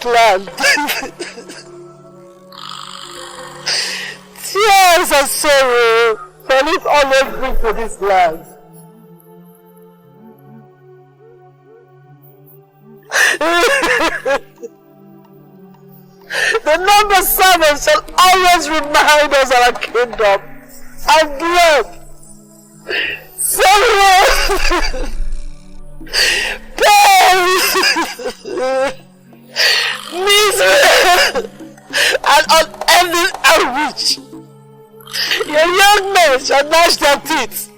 this land. Tears and sorrow police always bring to this land. The number 7 shall always remind us of our kingdom and blood. Sorrow, pain, misery, and unending anguish. Your young men shall gnash their teeth,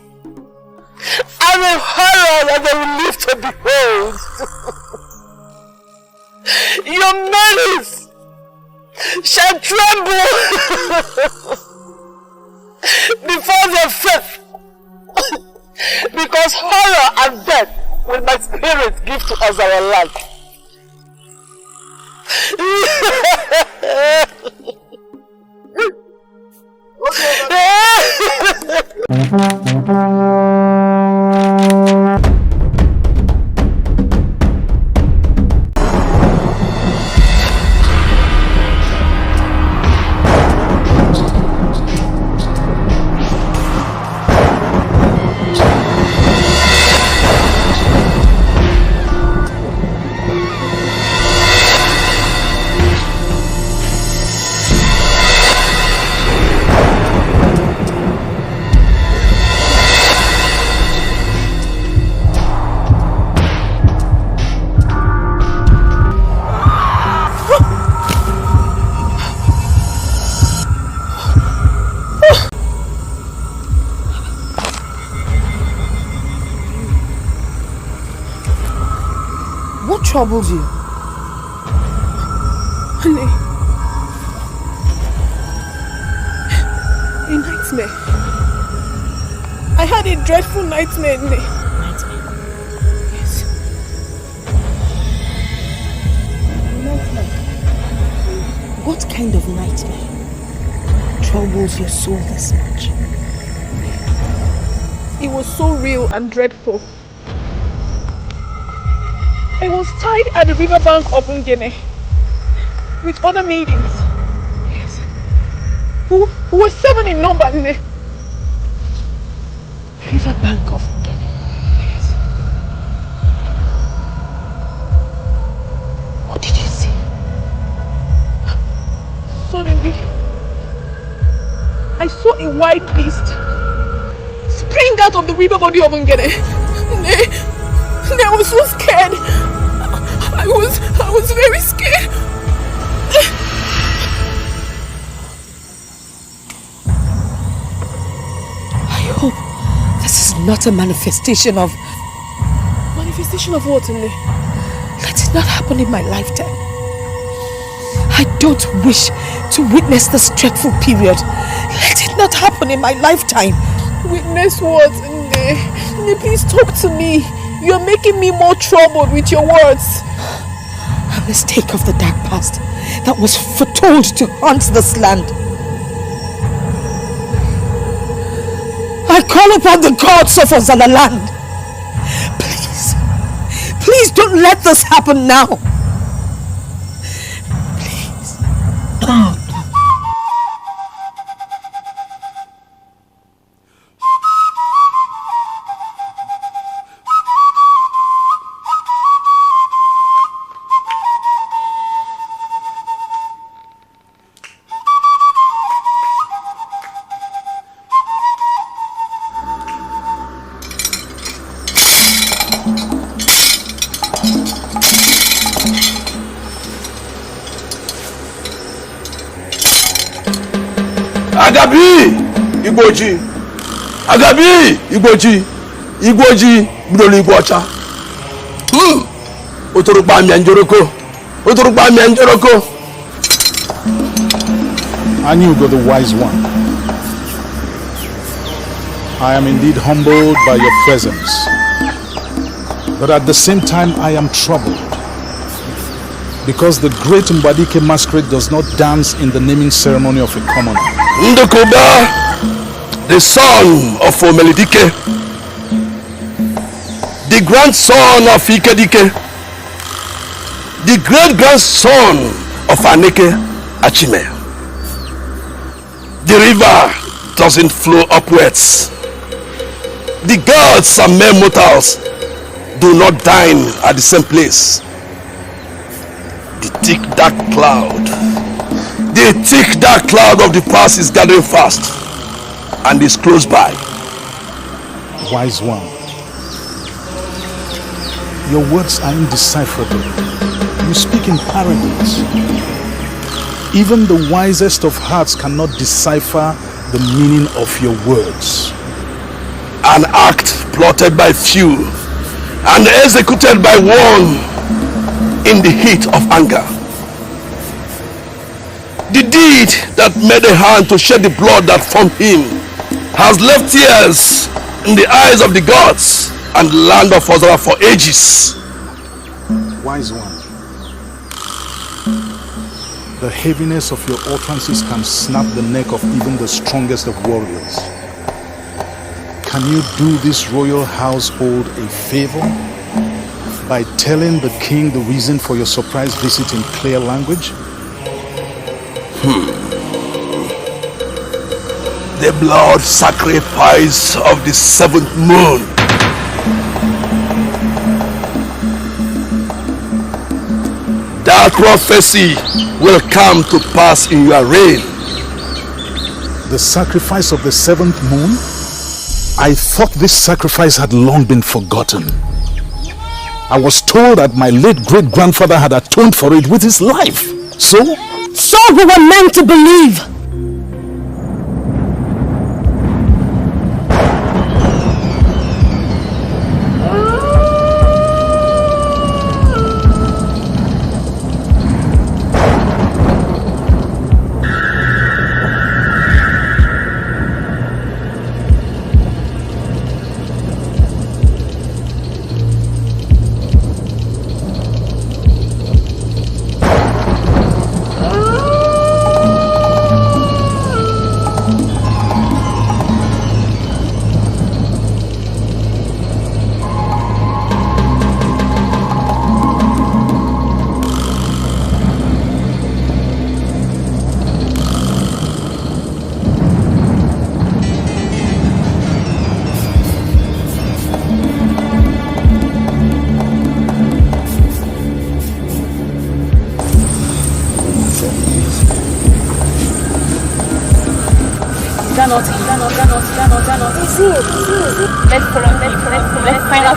and the horror that they will live to behold. Your maidens shall tremble before their faith, because horror and death will my spirit give to us our land. Troubles you? Honey. A nightmare. I had a dreadful nightmare, Honey. Nightmare? Yes. Nightmare? What kind of nightmare troubles your soul this much? It was so real and dreadful. I was tied at the riverbank of Ngene with other maidens. Yes. Who were 7 in number. Riverbank of Ngene? Yes. What did you see? Suddenly, I saw a white beast spring out of the river body of Ngene. I was so scared. I was very scared. I hope this is not a manifestation of... Manifestation of what, Nne? Let it not happen in my lifetime. I don't wish to witness this dreadful period. Let it not happen in my lifetime. Witness what, Nne? Nne, please talk to me. You're making me more troubled with your words. A mistake of the dark past that was foretold to haunt this land. I call upon the gods of Ozalaland. Please don't let this happen now. Please. Agabi Igboji Agabi Igboji Igboji Broli Igbocha Otorugba mi anjoroko Otorugba mi anjoroko. I knew God the wise one. I am indeed humbled by your presence, but at the same time I am troubled because the great Mbadike masquerade does not dance in the naming ceremony of a commoner. Ndokoba, the son of Omelidike, the grandson of Ikedike, the great-grandson of Aneke Achime. The river doesn't flow upwards. The gods and mere mortals do not dine at the same place. The thick dark cloud of the past is gathering fast and is close by. Wise one, your words are indecipherable. You speak in parables. Even the wisest of hearts cannot decipher the meaning of your words. An act plotted by few and executed by one in the heat of anger. The deed that made a hand to shed the blood that formed him has left tears in the eyes of the gods and the land of Ozara for ages. Wise one, the heaviness of your utterances can snap the neck of even the strongest of warriors. Can you do this royal household a favor by telling the king the reason for your surprise visit in clear language? The blood sacrifice of the seventh moon. That prophecy will come to pass in your reign. The sacrifice of the seventh moon? I thought this sacrifice had long been forgotten. I was told that my late great-grandfather had atoned for it with his life. So we were meant to believe. Let's find out.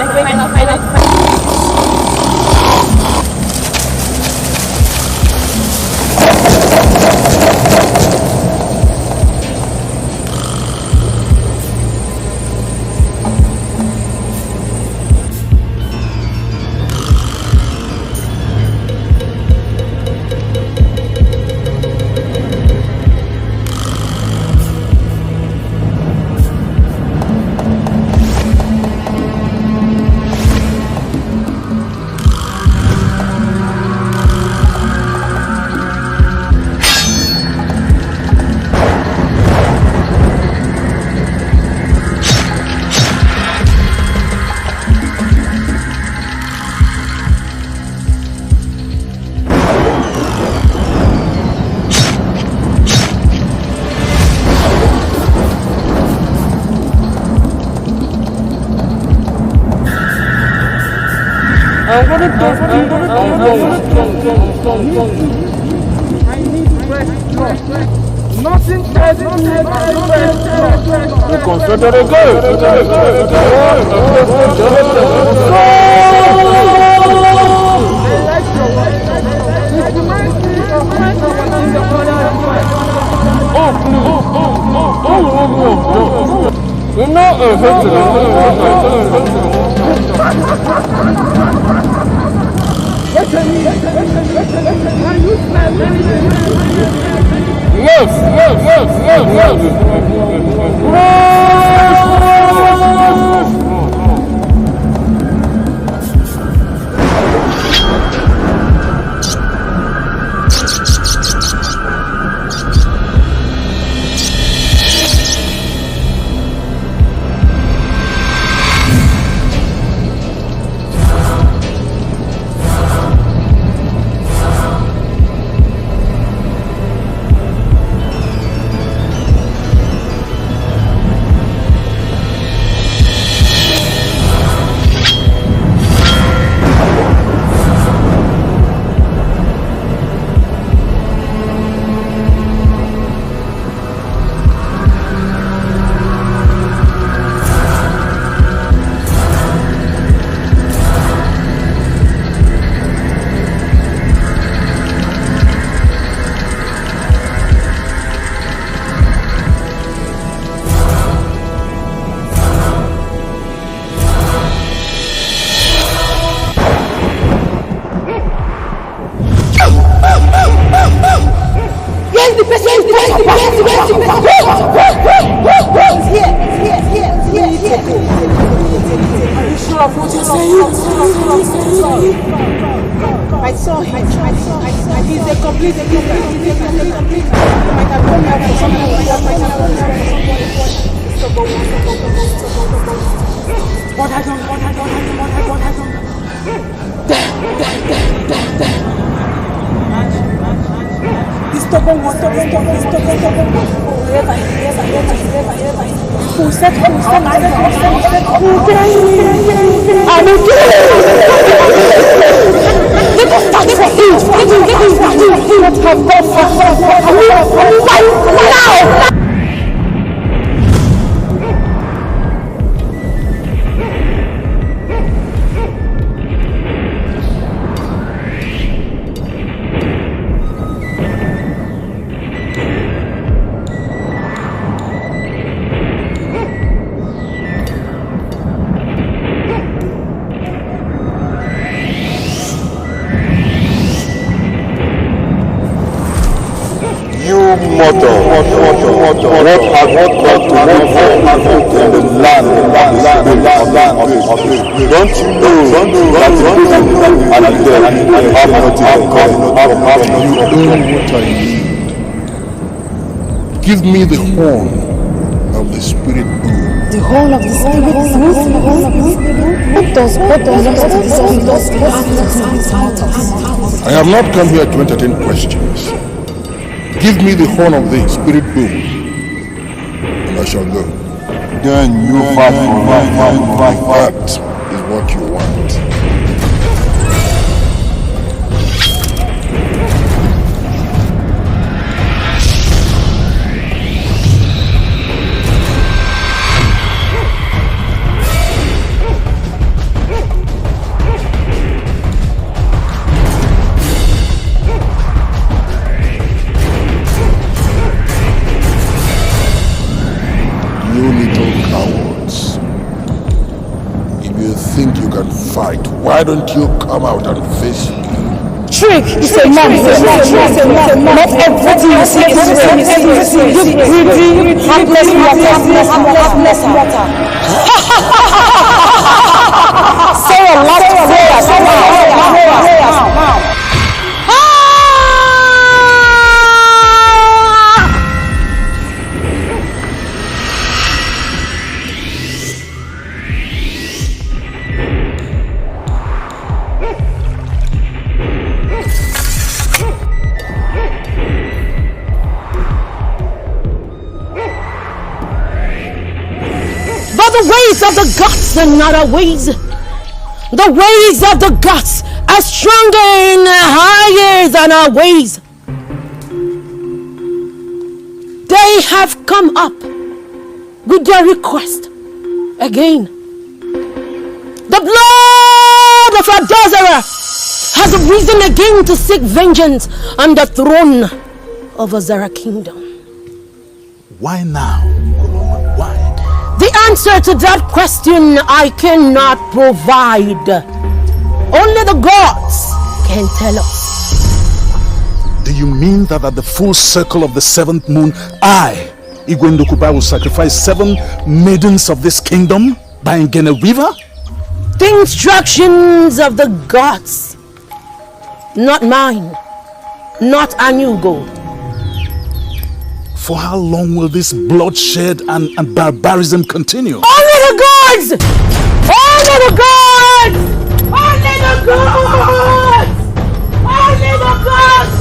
Give me the horn of the spirit boom. The horn of the spirit I have not come here to entertain questions. Give me the horn of the spirit boom, and I shall go. Then you fight for That is what you want. Fight. Why don't you come out and face me? Trick! It's a man! Not everything you see is real. You greedy, heartless water. Say a lot of prayers now. The ways of the gods are not our ways. The ways of the gods are stronger and higher than our ways. They have come up with their request again. The blood of our Adazara has risen again to seek vengeance on the throne of Azara kingdom. Why now? Why? The answer to that question I cannot provide. Only the gods can tell us. Do you mean that at the full circle of the seventh moon, I, Igwendokubai, will sacrifice 7 maidens of this kingdom by Ngene River? The instructions of the gods, not mine, not Anyugo. For how long will this bloodshed and barbarism continue? Only the gods! Only the gods! Only the gods! Only the gods!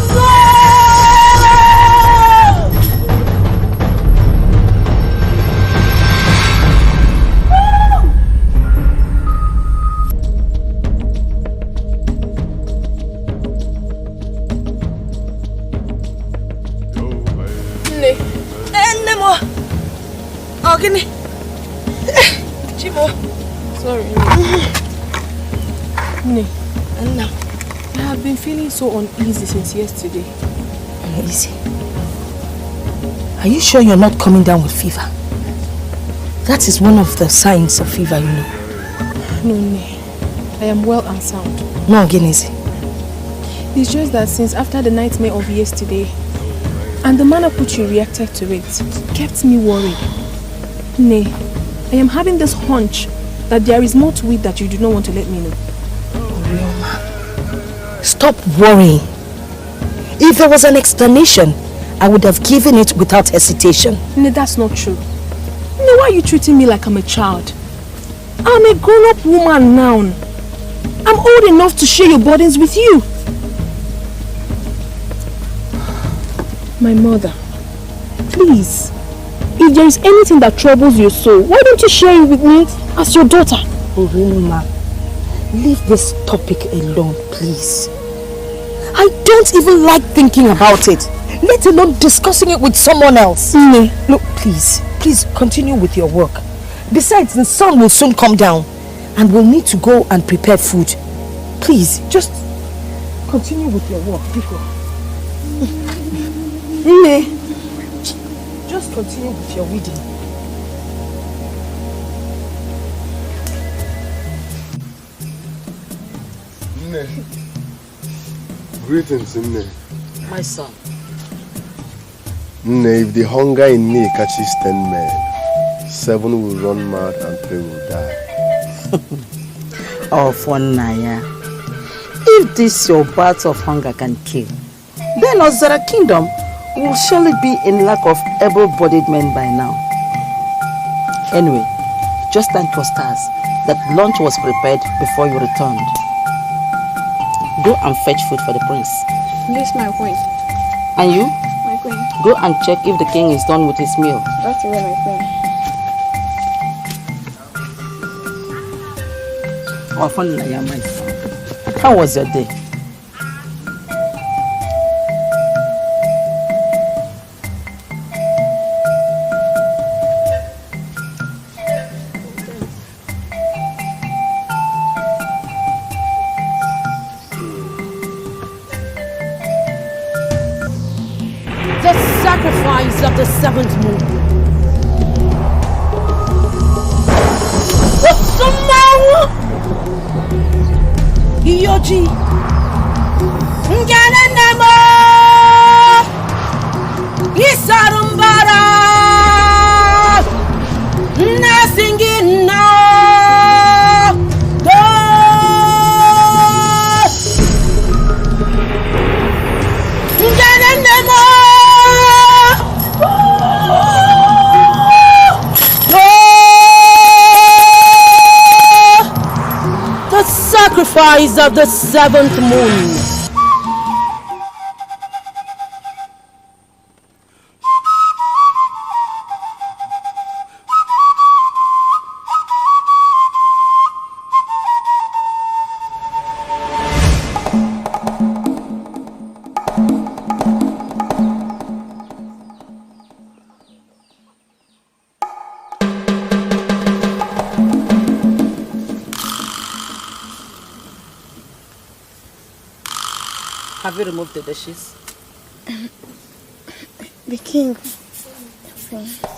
Ogini. Chimo. Sorry. And now? I have been feeling so uneasy since yesterday. Uneasy? Are you sure you're not coming down with fever? That is one of the signs of fever, you know. No. I am well and sound. No, Oginizi. It's just that since after the nightmare of yesterday, and the manner which you reacted to it kept me worried. Nay, I am having this hunch that there is more to it that you do not want to let me know. Orioma, stop worrying. If there was an explanation, I would have given it without hesitation. No, that's not true. No, why are you treating me like I'm a child? I'm a grown-up woman now. I'm old enough to share your burdens with you. My mother, please, if there is anything that troubles your soul, why don't you share it with me as your daughter? Uruma, leave this topic alone, please. I don't even like thinking about it, let alone discussing it with someone else. Look, please continue with your work. Besides, the sun will soon come down and we'll need to go and prepare food. Please, just continue with your work, Biko. Just continue with your reading. Greetings, Nne. My son. Nne, if the hunger in me catches 10 men, 7 will run mad and 3 will die. Oh, Naya. If this your bat of hunger can kill, then Ozara Kingdom will surely be in lack of able-bodied men by now. Anyway, just thank your stars that lunch was prepared before you returned. Go and fetch food for the prince. Yes, my queen. And you? My queen. Go and check if the king is done with his meal. That's the way, my queen. Oh, Naya, my son. How was your day? Sacrifice of the 7th moon. Iyoji Ngananamo Isarumbara Nasingina Ngananamo sacrifice of the 7th moon. Have you removed the dishes? The king.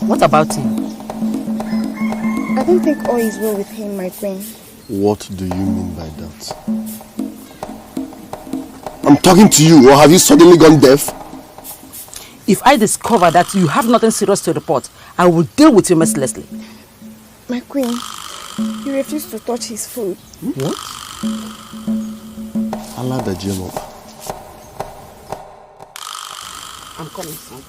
What about him? I don't think all is well with him, my queen. What do you mean by that? I'm talking to you, or have you suddenly gone deaf? If I discover that you have nothing serious to report, I will deal with you mercilessly. My queen, he refused to touch his food. What? Allah the Jemo. I'm coming, son.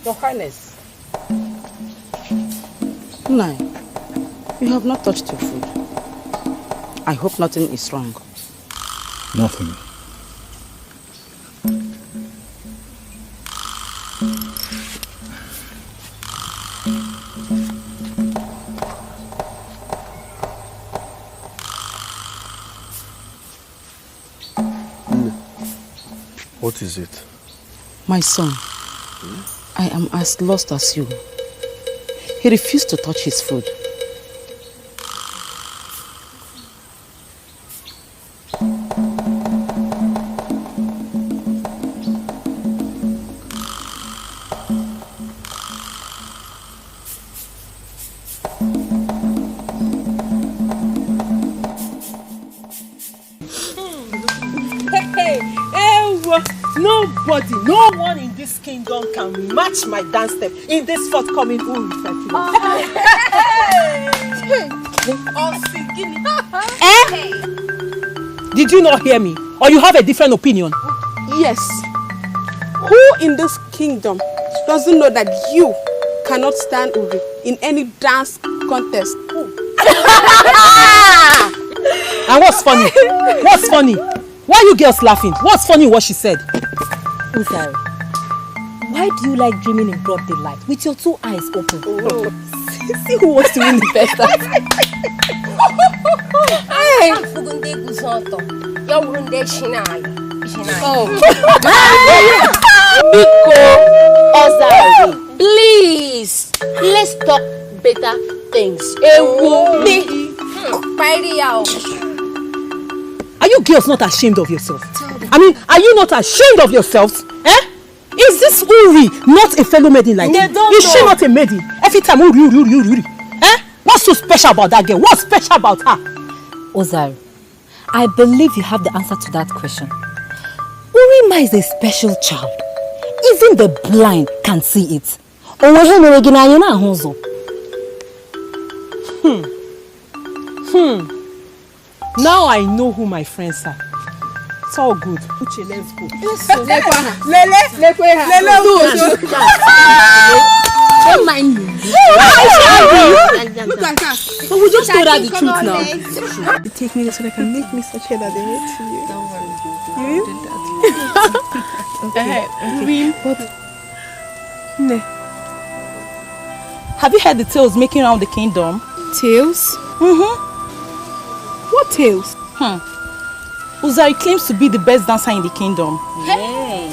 Your Highness. No, you have not touched your food. I hope nothing is wrong. Nothing. What is it? My son, I am as lost as you. He refused to touch his food. Nobody, no one in this kingdom can match my dance step in this forthcoming Uri festival. Did you not hear me? Or you have a different opinion? Yes. Who in this kingdom doesn't know that you cannot stand Uri in any dance contest? And what's funny? What's funny? Why are you girls laughing? What's funny what she said? Uzari, why do you like dreaming in broad daylight with your two eyes open? Oh. See who wants to win the best dance. Ozari, please, let's talk better things. Are you girls not ashamed of yourself? I mean, are you not ashamed of yourselves? Eh? Is this Uri not a fellow maiden like you? Is she not a maiden? Every time Uri. Eh? What's so special about that girl? What's special about her? Ozari, I believe you have the answer to that question. Urima is a special child. Even the blind can see it. Now I know who my friends are. It's all good. Uche, let's go. Don't mind me. But we just told her the truth now. They take me so they can make me such a that they wait to you. Don't worry. You did that. Okay. Ne. Have you heard the tales making around the kingdom? Tales? What tales? Uzari claims to be the best dancer in the kingdom. Hey.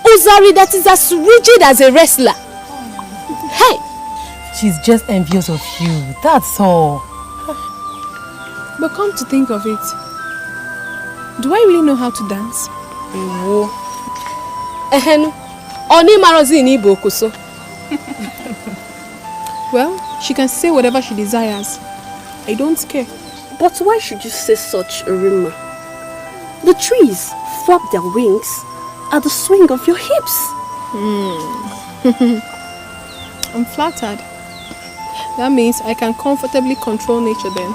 Uzari that is as rigid as a wrestler. Hey! She's just envious of you, that's all. But come to think of it, do I really know how to dance? Well, she can say whatever she desires. I don't care. But why should you say such a rumor? The trees flap their wings at the swing of your hips. I'm flattered. That means I can comfortably control nature then.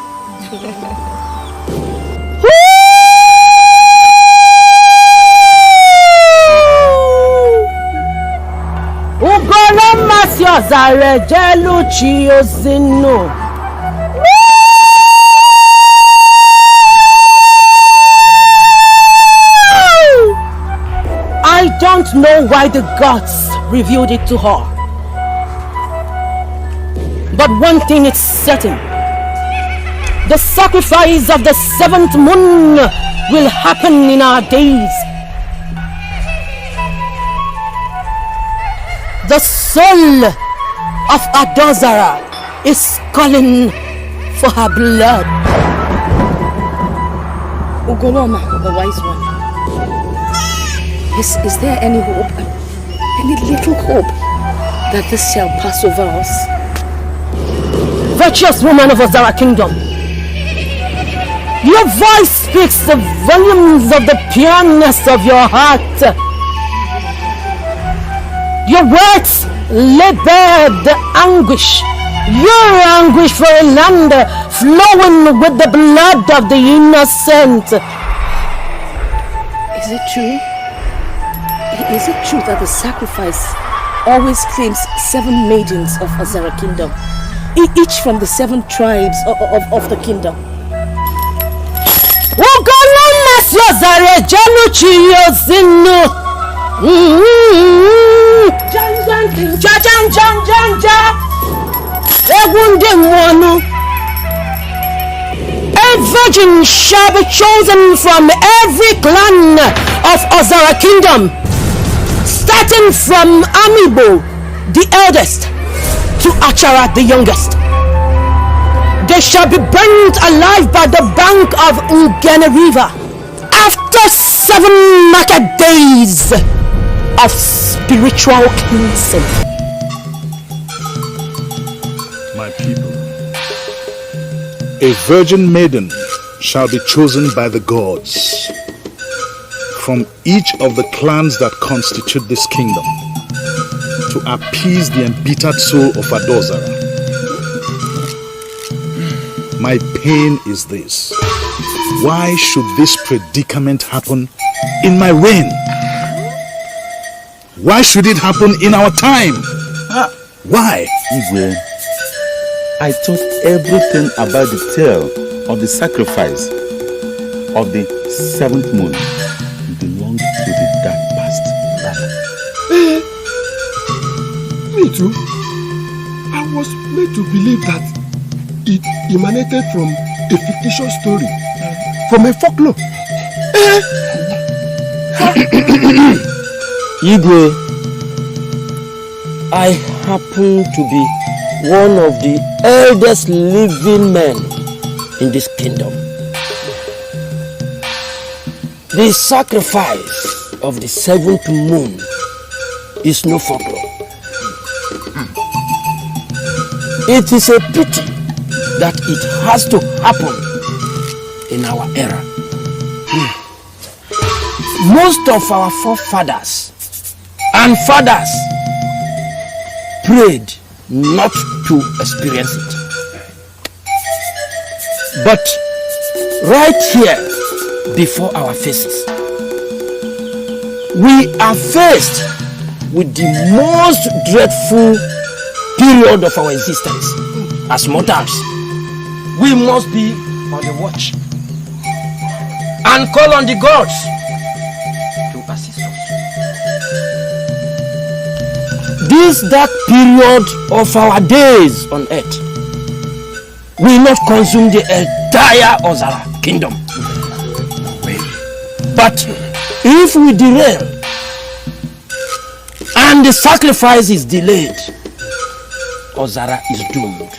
I don't know why the gods revealed it to her. But one thing is certain. The sacrifice of the 7th moon will happen in our days. The soul of Adozara is calling for her blood. Ugoloma, the wise one. Is there any hope? Any little hope that this shall pass over us? Virtuous woman of Ozara Kingdom, your voice speaks the volumes of the pureness of your heart. Your words lay bare the anguish, your anguish for a land flowing with the blood of the innocent. Is it true? Is it true that the sacrifice always claims 7 maidens of Ozara Kingdom, each from the 7 tribes of the kingdom? A virgin shall be chosen from every clan of Ozara Kingdom, starting from Amibo, the eldest, to Achara, the youngest. They shall be burnt alive by the bank of Ngene River after 7 market days of spiritual cleansing. My people, a virgin maiden shall be chosen by the gods from each of the clans that constitute this kingdom to appease the embittered soul of Adozara. My pain is this. Why should this predicament happen in my reign? Why should it happen in our time? Why? Igwe, I thought everything about the tale of the sacrifice of the 7th moon belonged to the dark past. Me too. I was made to believe that it emanated from a fictitious story, from a folklore. Igwe, I happen to be one of the eldest living men in this kingdom. The sacrifice of the 7th moon is no folklore. It is a pity that it has to happen in our era. Most of our forefathers and fathers prayed not to experience it. But right here before our faces, we are faced with the most dreadful period of our existence. As mortals, we must be on the watch and call on the gods to assist us. This dark period of our days on earth will not consume the entire Ozara kingdom. But if we derail and the sacrifice is delayed, Ozara is doomed.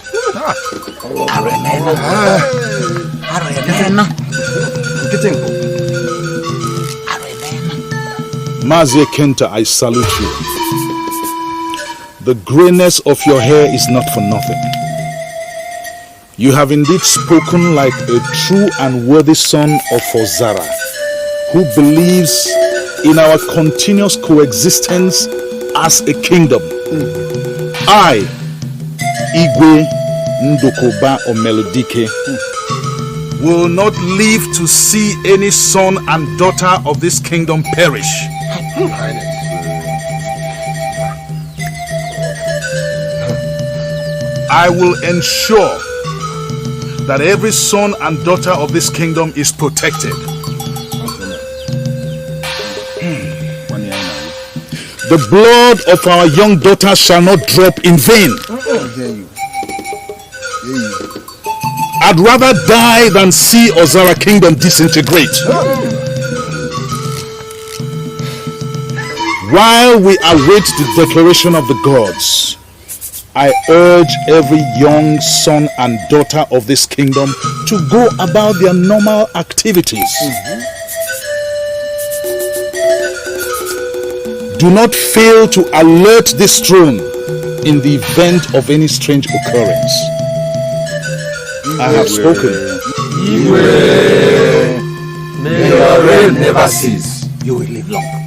Mazie Kenta, I salute you. The grayness of your hair is not for nothing. You have indeed spoken like a true and worthy son of Ozara, who believes in our continuous coexistence as a kingdom. I, Igwe Ndokoba Omelodike, will not live to see any son and daughter of this kingdom perish. I will ensure that every son and daughter of this kingdom is protected. The blood of our young daughters shall not drop in vain. I'd rather die than see Ozara kingdom disintegrate. While we await the declaration of the gods, I urge every young son and daughter of this kingdom to go about their normal activities. Do not fail to alert this throne in the event of any strange occurrence. I have spoken. May your reign never cease. You will live long.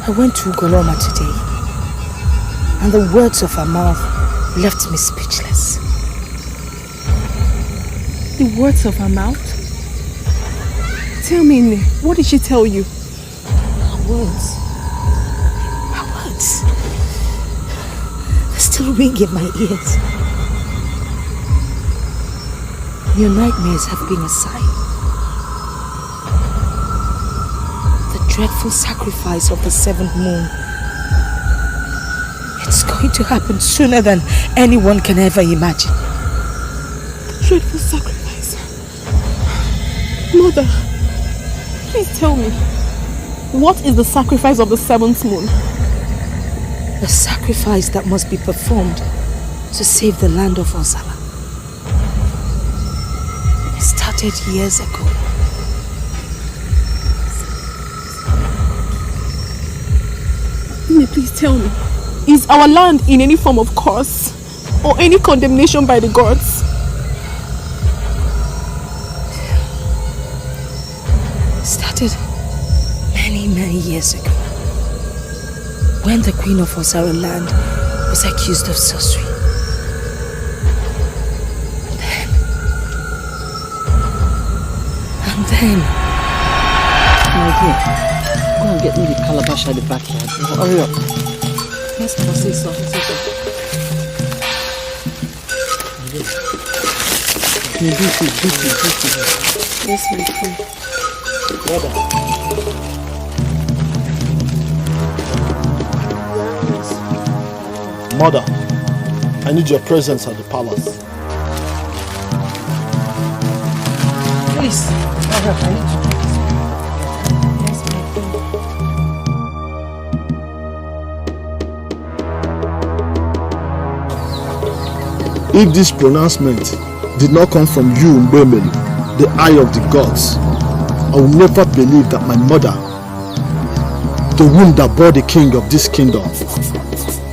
I went to Goloma today, and the words of her mouth left me speechless. The words of her mouth? Tell me, Nne, what did she tell you? Her words. Her words. They still ring in my ears. Your nightmares have been a sign. The dreadful sacrifice of the 7th moon. It's going to happen sooner than anyone can ever imagine. Dreadful sacrifice. Mother, please tell me, what is the sacrifice of the 7th moon? The sacrifice that must be performed to save the land of Ozala. It started years ago. Nne, please tell me, is our land in any form of curse or any condemnation by the gods? Many, many years ago, when the queen of Ozara land was accused of sorcery. And then... My dear, go and get me the calabash at the backyard. Hurry up. Yes, say so. Yes, my queen. Mother, I need your presence at the palace. Please, I need to. If this pronouncement did not come from you, Mbemeli, the eye of the gods, I will never believe that my mother, the womb that bore the king of this kingdom,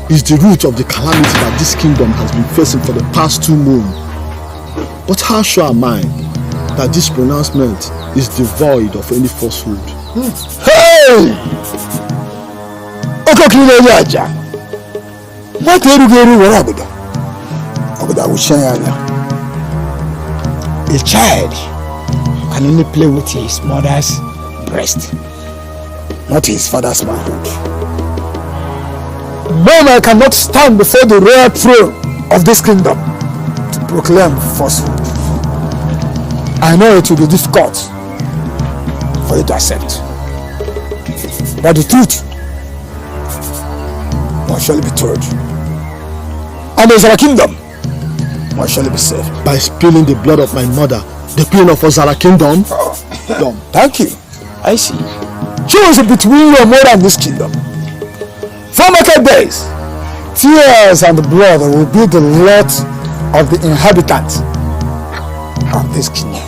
is the root of the calamity that this kingdom has been facing for the past 2 moons. But how sure am I that this pronouncement is devoid of any falsehood? Hey! A child can only play with his mother's breast, not his father's manhood. Man cannot stand before the royal throne of this kingdom to proclaim falsehood. I know it will be difficult for you to accept, but the truth must surely be told, and there is our kingdom must surely be saved. By spilling the blood of my mother, the queen of Ozara kingdom? Thank you. I see. Choose between your mother and this kingdom. For market days, tears and blood will be the lot of the inhabitants of this kingdom.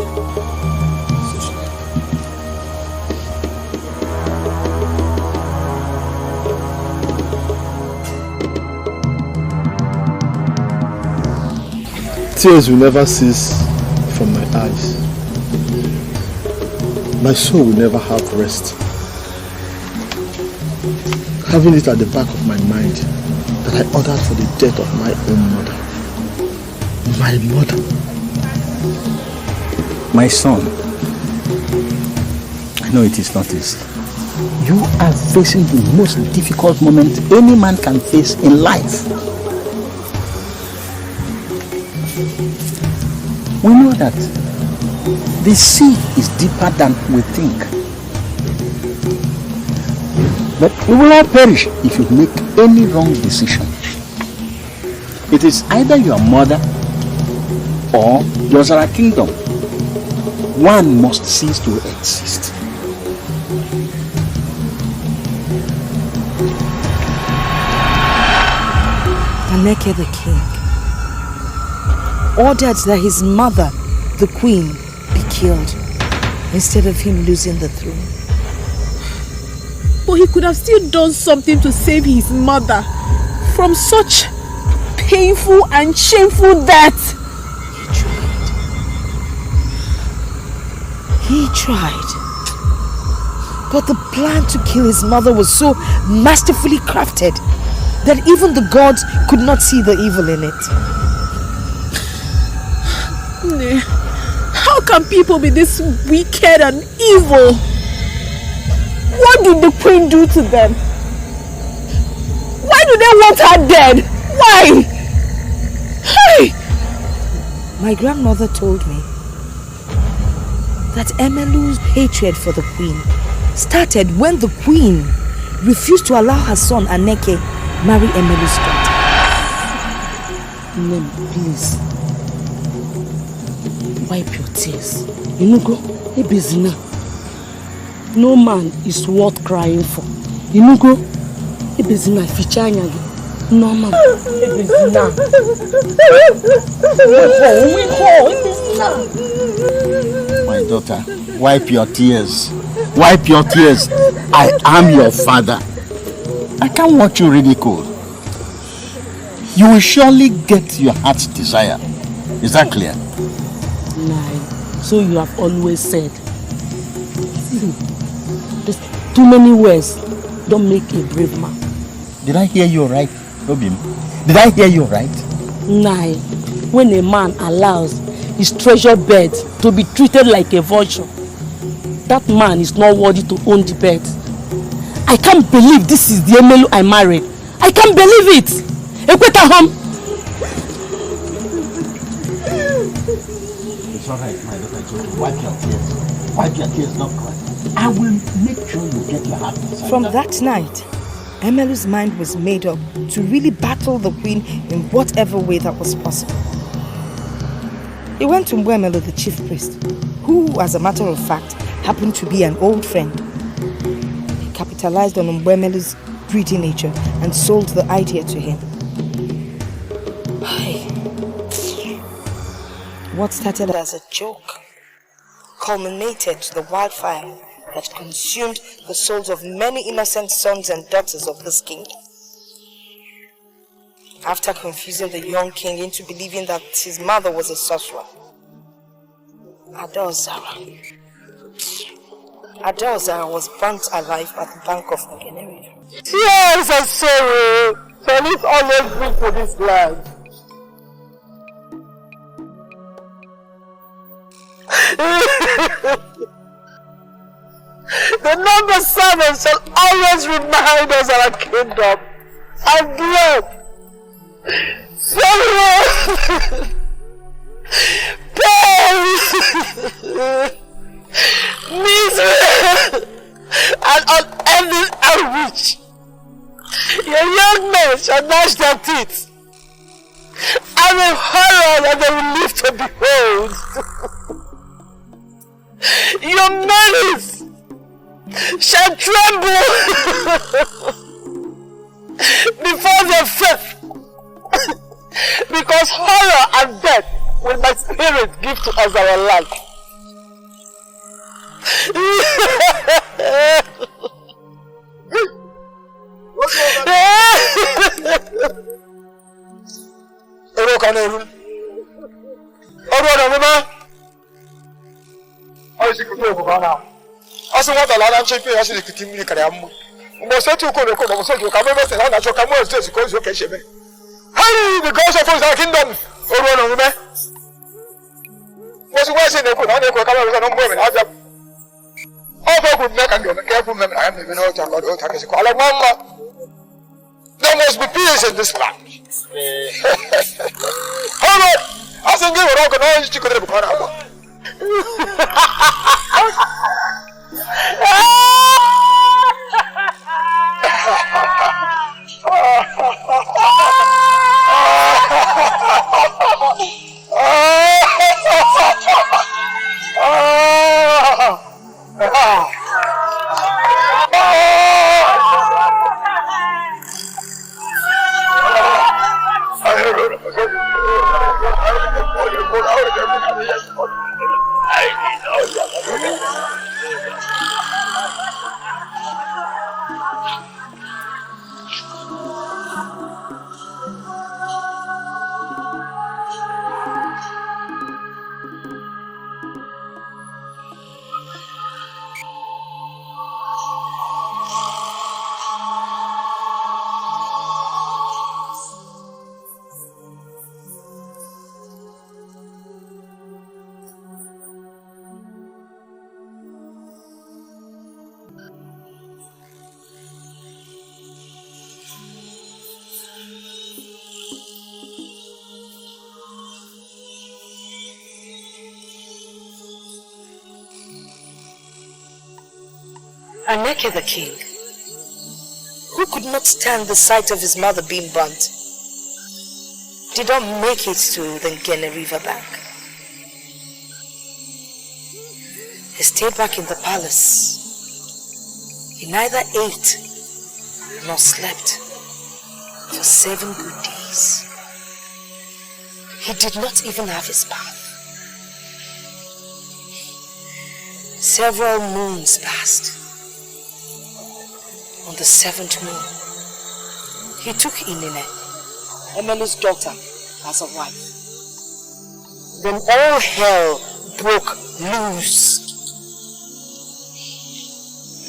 Tears will never cease from my eyes. My soul will never have rest. Having it at the back of my mind that I ordered for the death of my own mother. My mother. My son, I know it is not easy. You are facing the most difficult moment any man can face in life. We know that the sea is deeper than we think. But we will all perish if you make any wrong decision. It is either your mother or your Ozara kingdom. One must cease to exist. Aneke the king ordered that his mother, the queen, be killed instead of him losing the throne. But he could have still done something to save his mother from such painful and shameful death. He tried. But the plan to kill his mother was so masterfully crafted that even the gods could not see the evil in it. How can people be this wicked and evil? What did the queen do to them? Why do they want her dead? Why? Hey! My grandmother told me that Emelu's hatred for the queen started when the queen refused to allow her son Aneke marry Emelu's daughter. Name, please. Wipe your tears. Inugo, Ebezina. No man is worth crying for. Inugo, Ebezina, Fichanyagi. No man. Ebezina. My daughter, wipe your tears. Wipe your tears. I am your father. I can't watch you ridiculed. You will surely get your heart's desire. Is that clear? So you have always said. too many words don't make a brave man. Did I hear you right, Obim? Did I hear you right? Nay, when a man allows his treasure bed to be treated like a vulture, that man is not worthy to own the bed. I can't believe this is the Emelu I married. I can't believe it. Ekwetahom. It's alright, my daughter. Wipe your tears. Wipe your tears, not cry. I will make sure you get your heart inside. From that night, Emelu's mind was made up to really battle the queen in whatever way that was possible. He went to Mbwemelu, the chief priest, who, as a matter of fact, happened to be an old friend. He capitalized on Mbwemelu's greedy nature and sold the idea to him. What started as a joke culminated to the wildfire that consumed the souls of many innocent sons and daughters of this king. After confusing the young king into believing that his mother was a sorcerer, Adele was burnt alive at the bank of Nigerian. Tears and sorrow shall it always bring to this land. The number 7 shall always remind us of our kingdom and blood, sorrow, pain, misery, and unending anguish. Your young men shall gnash their teeth, and the horror that they will live to behold. Your malice shall tremble before their faith, because horror and death will my spirit give to us our life. Asu wata la nchepe ya sili kitimuli kare amu. Mbosetu ko ko mbosetu ka mbe se na choka mo se ko zo ke shebe. Hey, the gods of our kingdom. Oro no me. Wosu wa se ne ko na ne ko ka ba no mbo me na ja. Ofa good make and go careful me I am no ta Lord o ta ke ko ala mama. There must be peace in this land. Hold on. Asingi oro ko no chi ko de ko na abo. Aneke the king, who could not stand the sight of his mother being burnt, did not make it to the Ngene river bank. He stayed back in the palace. He neither ate nor slept for 7 good days. He did not even have his bath. Several moons passed. On the 7th moon, he took Inine, Emelu's daughter, as a wife. Then all hell broke loose.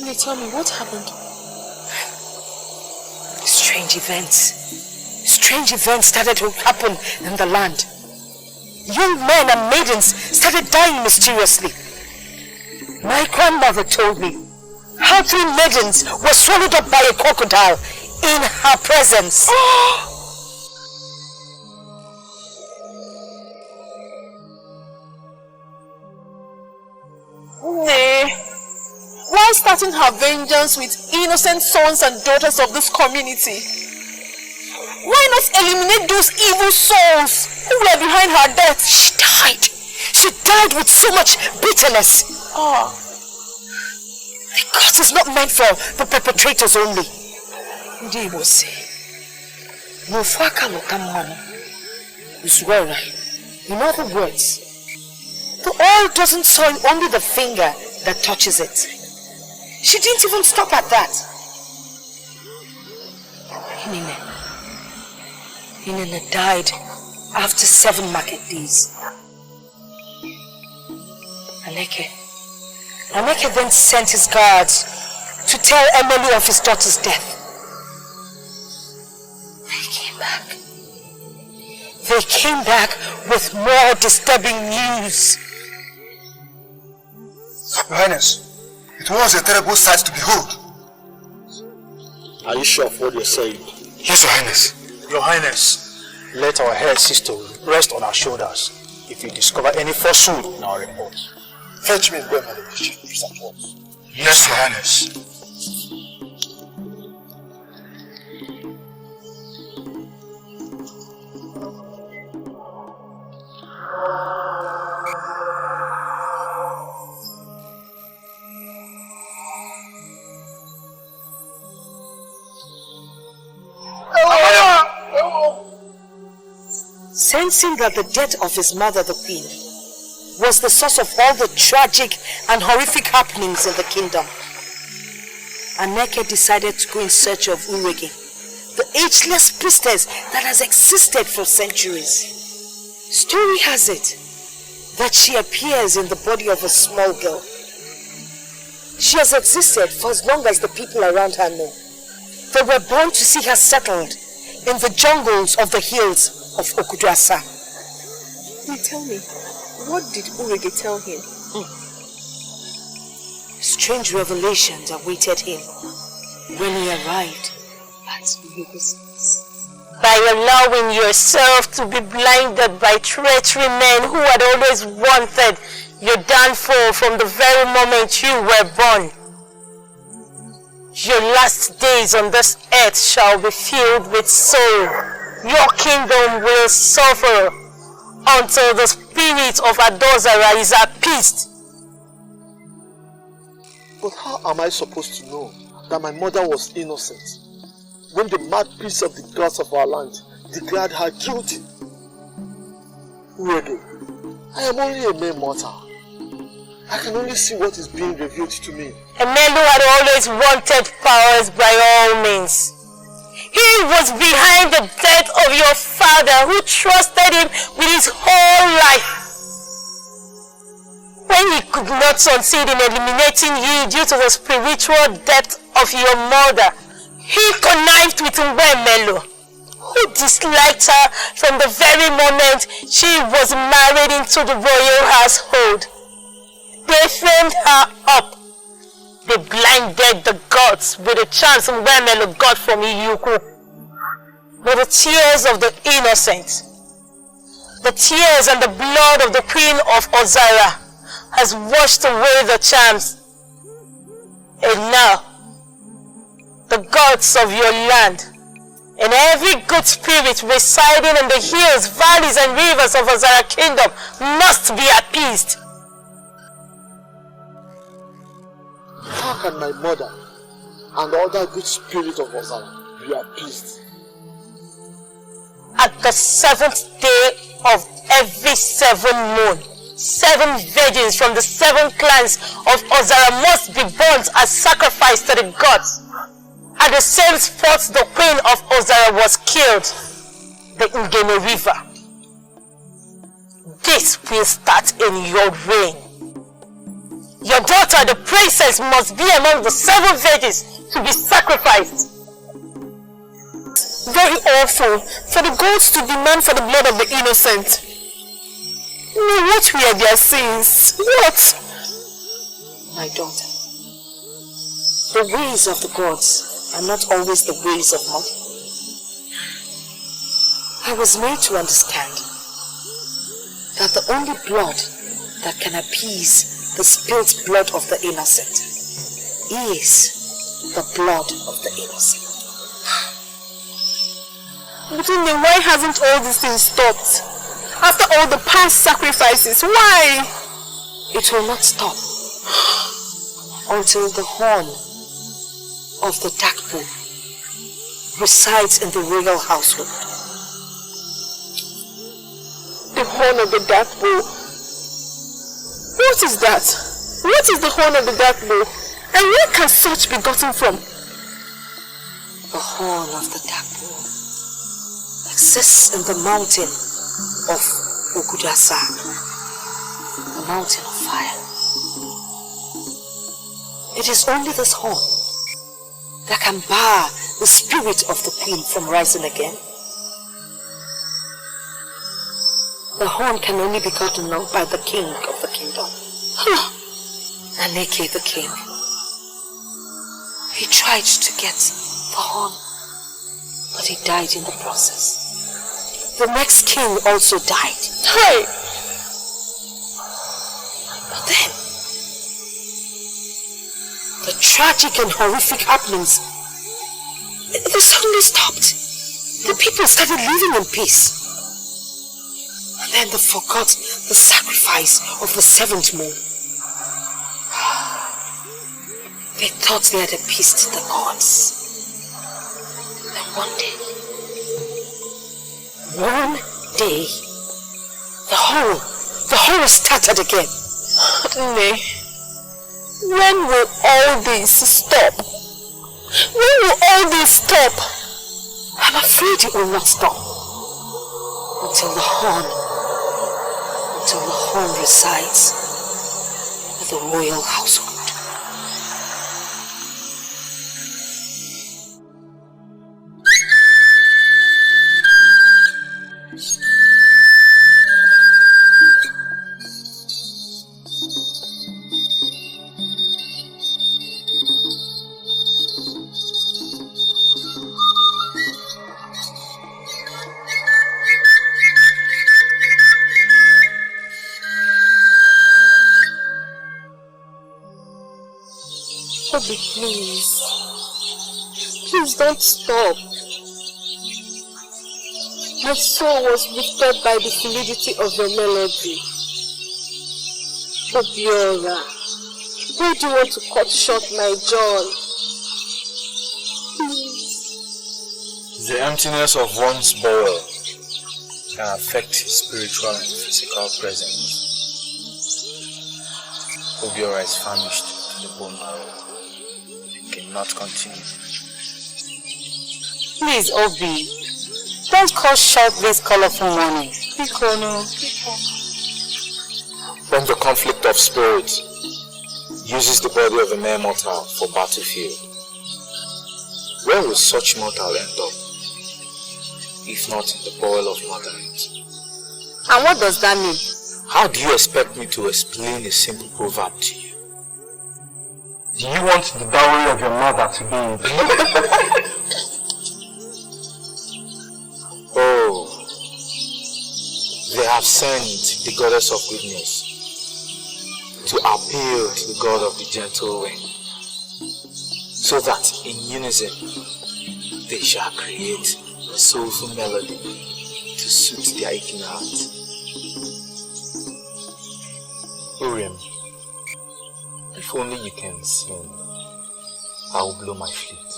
Nne, tell me, what happened? Strange events started to happen in the land. Young men and maidens started dying mysteriously. My grandmother told me how 3 maidens were swallowed up by a crocodile in her presence. Nay, why starting her vengeance with innocent sons and daughters of this community? Why not eliminate those evil souls who were behind her death? She died. She died with so much bitterness. The curse is not meant for the perpetrators only. Ndi will say, in other words, the oil doesn't soil only the finger that touches it. She didn't even stop at that. Hinene died after 7 market days. Aneke then sent his guards to tell Emily of his daughter's death. They came back with more disturbing news. Your Highness, it was a terrible sight to behold. Are you sure of what you're saying? Yes, Your Highness. Your Highness, let our head sister rest on our shoulders if you discover any falsehood in our report. Fetch me where my chief research was. Yes, Your Highness. Sensing that the death of his mother, the queen, was the source of all the tragic and horrific happenings in the kingdom, Aneke decided to go in search of Urege, the ageless priestess that has existed for centuries. Story has it that she appears in the body of a small girl. She has existed for as long as the people around her know. They were born to see her settled in the jungles of the hills of Okudrasa. Tell me, what did Urege tell him? Strange revelations awaited him when he arrived at Urege's. By allowing yourself to be blinded by treachery men who had always wanted your downfall from the very moment you were born. Your last days on this earth shall be filled with sorrow. Your kingdom will suffer until the spirit of Adozara is appeased. But how am I supposed to know that my mother was innocent when the mad priests of the gods of our land declared her guilty? Urege, I am only a mere mortal. I can only see what is being revealed to me. Emelu had always wanted powers by all means. He was behind the death of your father, who trusted him with his whole life. When he could not succeed in eliminating you due to the spiritual death of your mother, he connived with Emelu, who disliked her from the very moment she was married into the royal household. They framed her up. They blinded the gods with a chance Emelu got from Iyuku. But the tears of the innocent, the tears and the blood of the queen of Ozara has washed away the charms. And now, the gods of your land and every good spirit residing in the hills, valleys and rivers of Ozara kingdom must be appeased. How can my mother and the other good spirit of Ozara be appeased? At the 7th day of every 7 moon, 7 virgins from the 7 clans of Ozara must be burnt as sacrifice to the gods. At the same spot the queen of Ozara was killed, the Ngene River. This will start in your reign. Your daughter, the princess, must be among the 7 virgins to be sacrificed. Very awful for the gods to demand for the blood of the innocent. What were their sins? What? My daughter, the ways of the gods are not always the ways of man. I was made to understand that the only blood that can appease the spilt blood of the innocent is the blood of the innocent. But then why hasn't all these things stopped? After all the past sacrifices, why? It will not stop until the horn of the dark bull resides in the royal household. The horn of the dark bull? What is that? What is the horn of the dark bull? And where can such be gotten from? The horn of the dark bull exists in the mountain of Ogudasa, the mountain of fire. It is only this horn that can bar the spirit of the queen from rising again. The horn can only be gotten out by the king of the kingdom. Aneke the king. He tried to get the horn, but he died in the process. The next king also died. Hey! But then, the tragic and horrific happenings, they suddenly stopped. The people started living in peace. And then they forgot the sacrifice of the 7th moon. They thought they had appeased the gods. And one day, the whole started again. Nay, when will all this stop? When will all this stop? I'm afraid it will not stop until the horn resides with the royal household. Please don't stop. My soul was lifted by the fluidity of your melody. Obiora, why do you want to cut short my joy? Please. The emptiness of one's bowel can affect his spiritual and physical presence. Obiora is famished to the bone marrow. Cannot continue. Please, Obi, don't cut short this colorful morning. When the conflict of spirits uses the body of a mere mortal for battlefield, where will such mortal end up, if not in the boil of motherhood? And what does that mean? How do you expect me to explain a simple proverb to you? Do you want the dowry of your mother to be in Oh, they have sent the goddess of goodness to appeal to the god of the gentle wind, so that in unison they shall create a soulful melody to suit their aching heart. Urim, if only you can sing, I will blow my flute.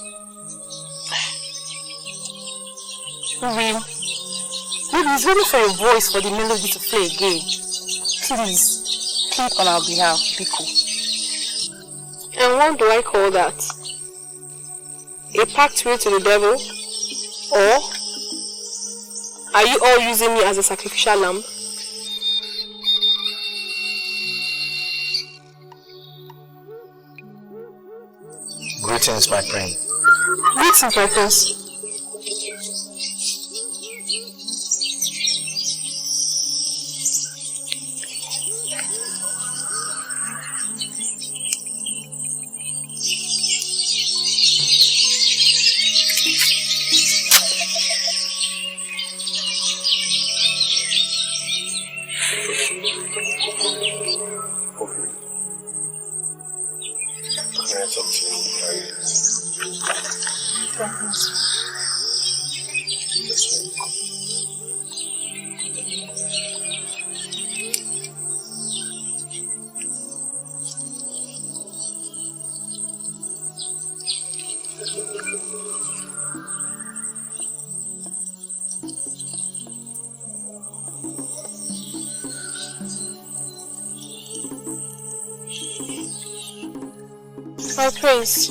Urim, maybe it's waiting for your voice for the melody to play again. Please, plead on our behalf, Biko. And what do I call that? A pathway to the devil? Or are you all using me as a sacrificial lamb? Greetings, my prince. Greetings, my prince. My prince,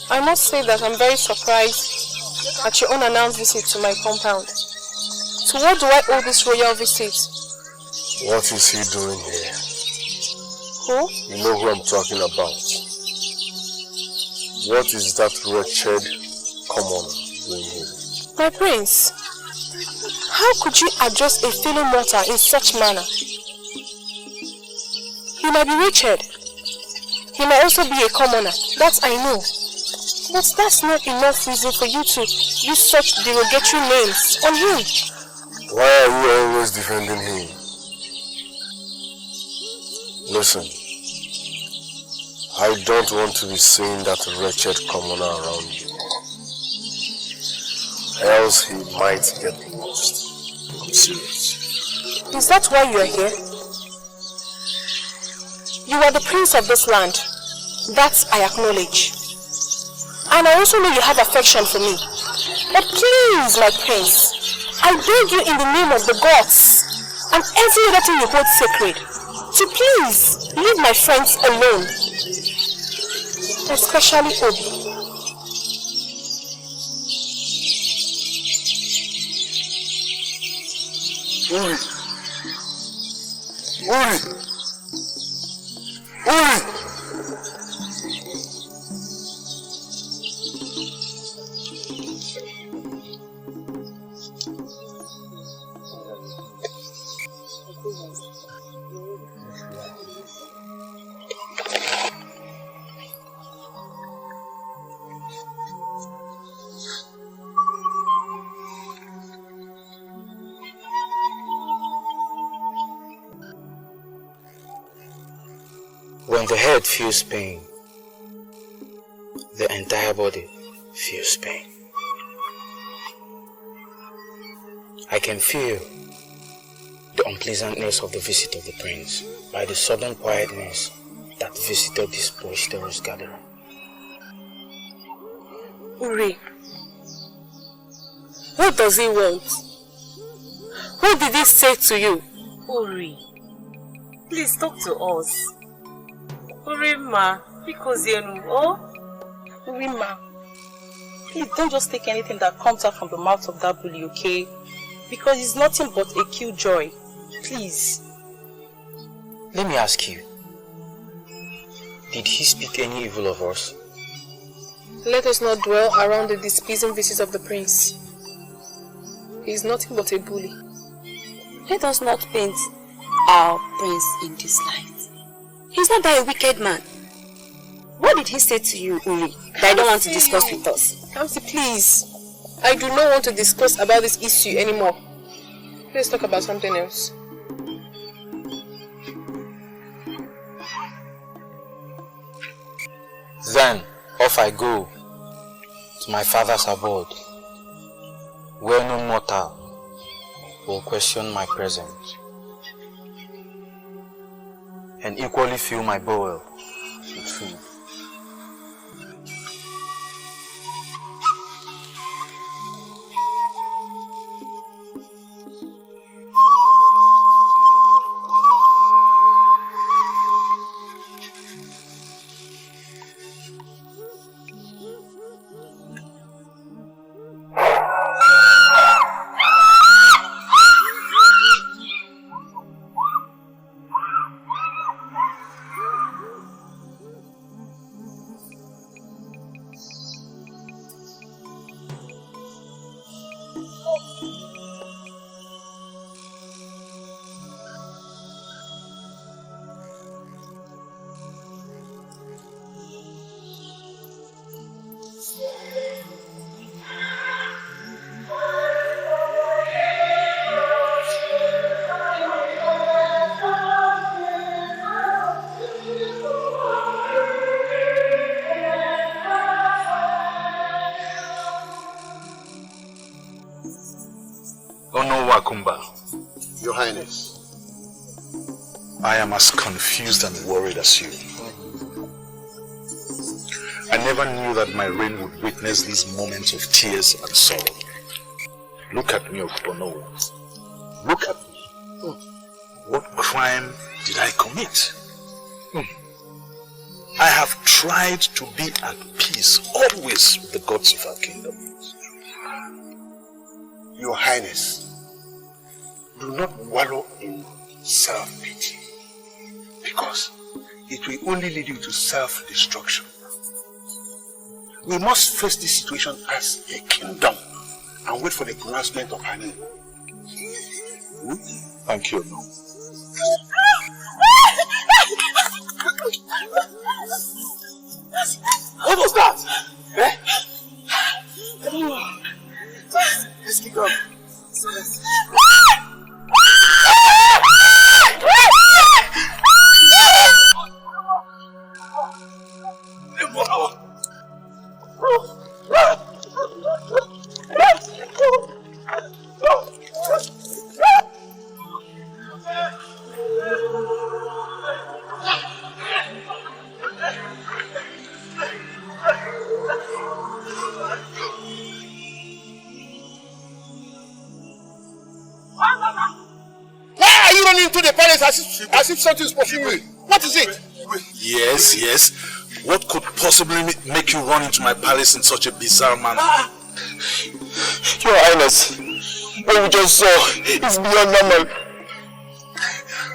I must say that I'm very surprised at your unannounced visit to my compound. To what do I owe this royal visit? What is he doing here? Who? You know who I'm talking about. What is that wretched commoner doing here? My prince, how could you address a fellow mortal in such manner? He might be Richard. He might also be a commoner, that I know. But that's not enough reason for you to use such derogatory names on him. Why are you always defending him? Listen, I don't want to be seeing that wretched commoner around you. Else he might get lost. I'm serious. Is that why you are here? You are the prince of this land. That I acknowledge. And I also know you have affection for me. But please, my prince, I beg you in the name of the gods and every other thing you hold sacred, to please leave my friends alone. Especially Obi. Uri! Uri! Uri! When the head feels pain, the entire body feels pain. I can feel the unpleasantness of the visit of the prince by the sudden quietness that visited this boisterous gathering. Uri, what does he want? What did he say to you? Uri, please talk to us. Uri ma, because you know, oh? Uri ma, please don't just take anything that comes out from the mouth of that bully, okay? Because it's nothing but a killjoy. Please. Let me ask you, did he speak any evil of us? Let us not dwell around the displeasing visits of the prince. He is nothing but a bully. Let us not paint our prince in this light. He's not that a wicked man. What did he say to you, Uri, that I don't want to discuss with us? Kamsi, please. I do not want to discuss about this issue anymore. Let's talk about something else. Then, off I go to my father's abode, where no mortal will question my presence, and equally fill my bowl with food. Your Highness. I am as confused and worried as you. I never knew that my reign would witness these moments of tears and sorrow. Look at me, Okono. Look at me. What crime did I commit? I have tried to be at peace always with the gods of our kingdom. Your Highness, do not wallow in self-pity, because it will only lead you to self-destruction. We must face this situation as a kingdom and wait for the pronouncement of her name. Thank you. What was that? Eh? Let's keep going. As if something is pursuing me. What is it? Yes. What could possibly make you run into my palace in such a bizarre manner? Your Highness, what we just saw is beyond normal.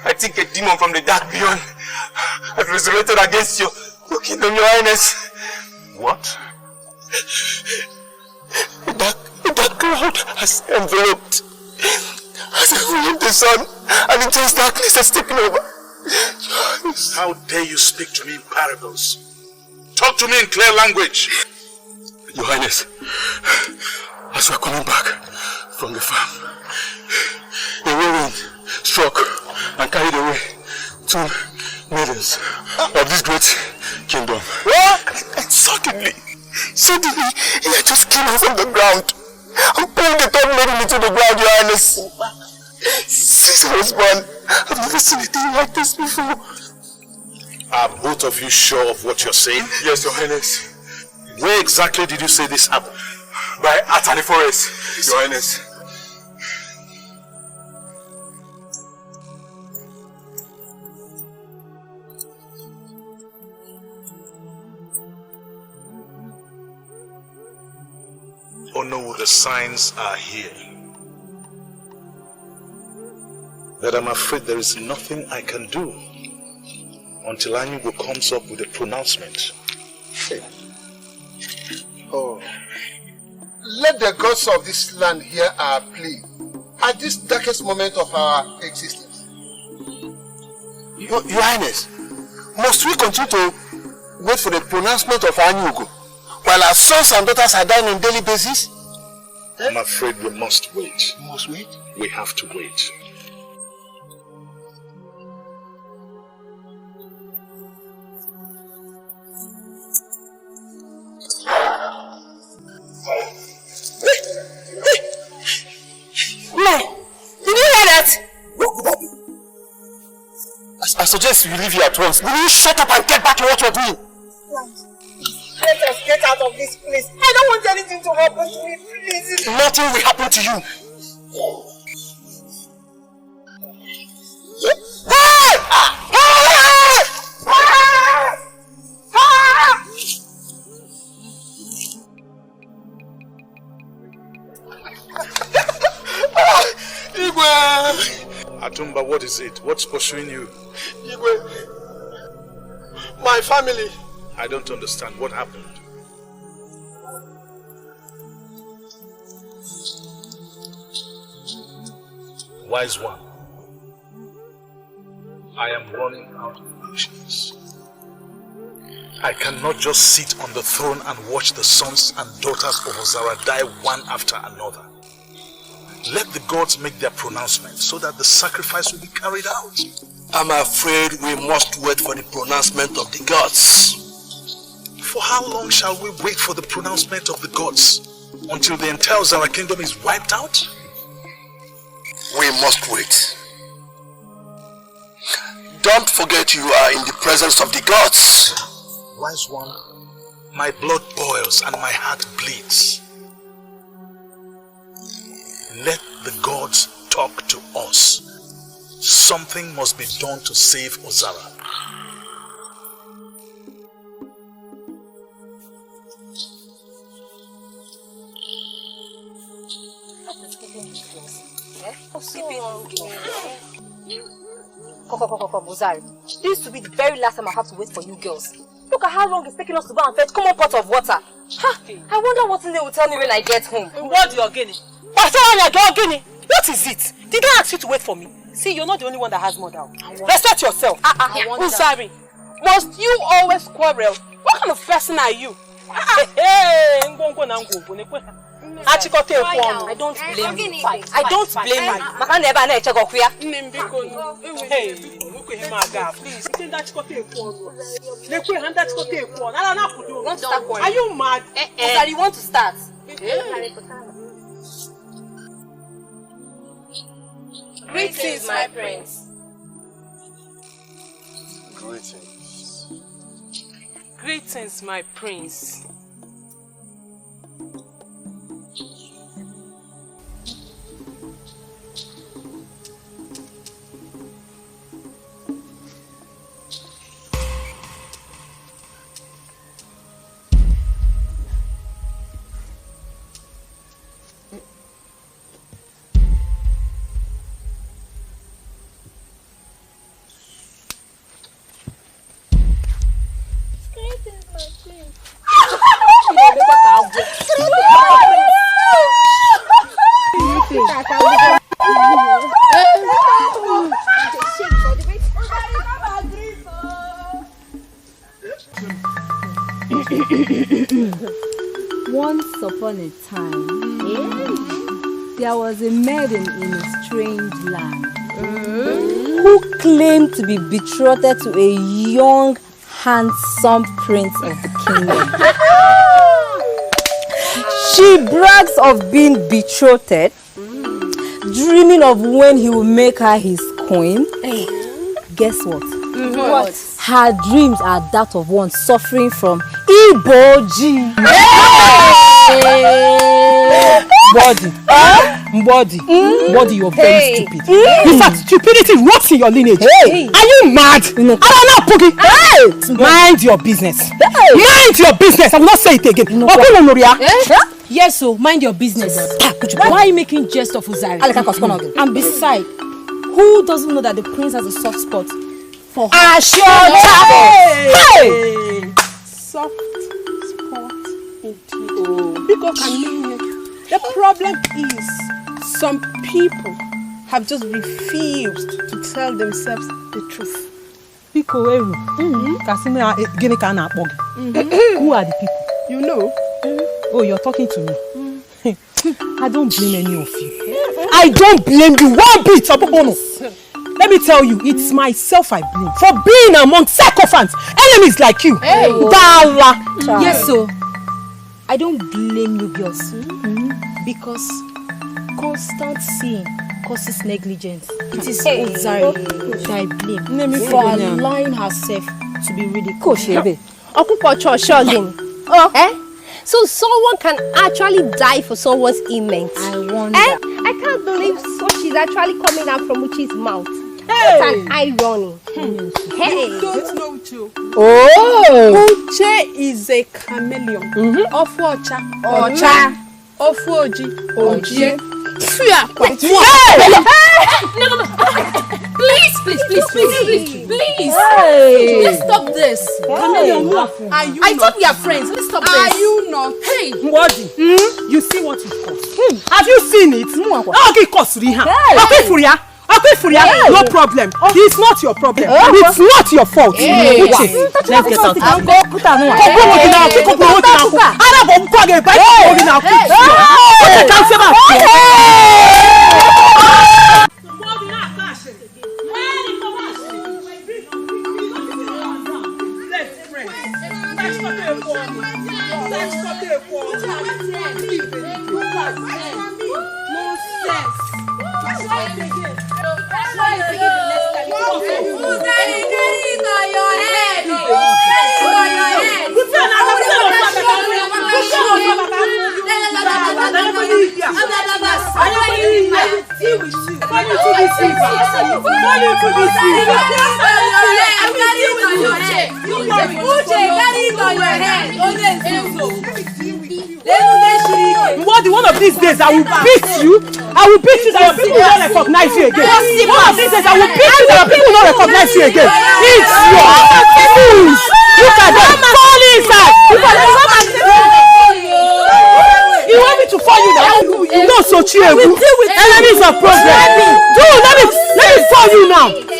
I think a demon from the dark beyond has resurrected against your kingdom, Your Highness. What? A dark cloud has enveloped the sun, and intense darkness has taken over. How dare you speak to me in parables? Talk to me in clear language. Your Highness, as we are coming back from the farm, a whirlwind struck and carried away 2 maidens of this great kingdom. What? And suddenly, he just came out from the ground and pulled the 3rd maiden into the ground, Your Highness. Since I was born, I've never seen anything like this before. Are both of you sure of what you're saying? Yes, Your Highness. Where exactly did you say this happened? By Atani Forest, Your Highness. Oh no, the signs are here. But I'm afraid there is nothing I can do until Antview comes up with a pronouncement. Oh, let the gods of this land hear our plea at this darkest moment of our existence. Your Highness, must we continue to wait for the pronouncement of Antview while our sons and daughters are dying on a daily basis? I'm afraid we must wait. We must wait? We have to wait. I suggest you leave here at once. Will you shut up and get back to what you're doing? Let us get out of this place. I don't want anything to happen to me, please. Nothing will happen to you. Atumba, what is it? What's pursuing you? Igwe, my family. I don't understand. What happened? Wise one, I am running out of patience. I cannot just sit on the throne and watch the sons and daughters of Ozara die one after another. Let the gods make their pronouncement so that the sacrifice will be carried out. I'm afraid we must wait for the pronouncement of the gods. For how long shall we wait for the pronouncement of the gods? Until the entire Ozara kingdom is wiped out? We must wait. Don't forget you are in the presence of the gods. Wise one, my blood boils and my heart bleeds. Let the gods talk to us. Something must be done to save Ozara. Come, Ozari. This will be the very last time I have to wait for you girls. Look at how long it's taking us to go and fetch common pot of water. Ha! I wonder what they will tell me when I get home. What do you getting? What is it? Did I ask you to wait for me? See, you're not the only one that has mother. Respect yourself. Ozari, must you always quarrel? What kind of person are you? I don't blame you. I don't blame you. Are you mad? Ozari, you want to start? Greetings, my prince. Greetings. Greetings, my prince. Once upon a time, there was a maiden in a strange land who claimed to be betrothed to a young, handsome prince of the kingdom. She brags of being betrothed, dreaming of when he will make her his queen. Guess what? What? Her dreams are that of one suffering from Iboji. Body, you're very stupid. In fact, stupidity rots in your lineage. Are you mad? Mind your business. Mind your business. I will not say it again. Yes, so mind your business. Why are you making jest of Ozari? And besides, who doesn't know that the prince has a soft spot for her? Soft spot. Because the problem is some people have just refused to tell themselves the truth. Who are the people? You know. Oh, you're talking to me. I don't blame any of you. I don't blame you one bit. Let me tell you, it's myself I blame for being among sycophants, enemies like you. Yes, so I don't blame you girls because constant sin causes negligence. It is Ozari that I blame for allowing herself to be ridiculed. So someone can actually die for someone's image. I wonder. I can't believe Sochi is actually coming out from Uchi's mouth. What an irony. You don't know Uche. Uche is a chameleon. Ofu Ocha. Ofu Oji. Oji. Please. Hey. Let's stop this. I thought we are friends. Let's stop this. Are you not? Hey. Mwadi, you see what it costs? Have you seen it? Okay, cost Riha. Okay, Furia. No problem. It's not your problem. It's not your fault. Let's get out. One of these days I will beat you. I will beat you that your people will not recognize you again. One of these days I will beat you that your people will not recognize you again. It's your fools. Look at them. Fall inside. You want me to fall you now? No, so cheer. Enemies of progress. Dude, let me fall you now. Idiot.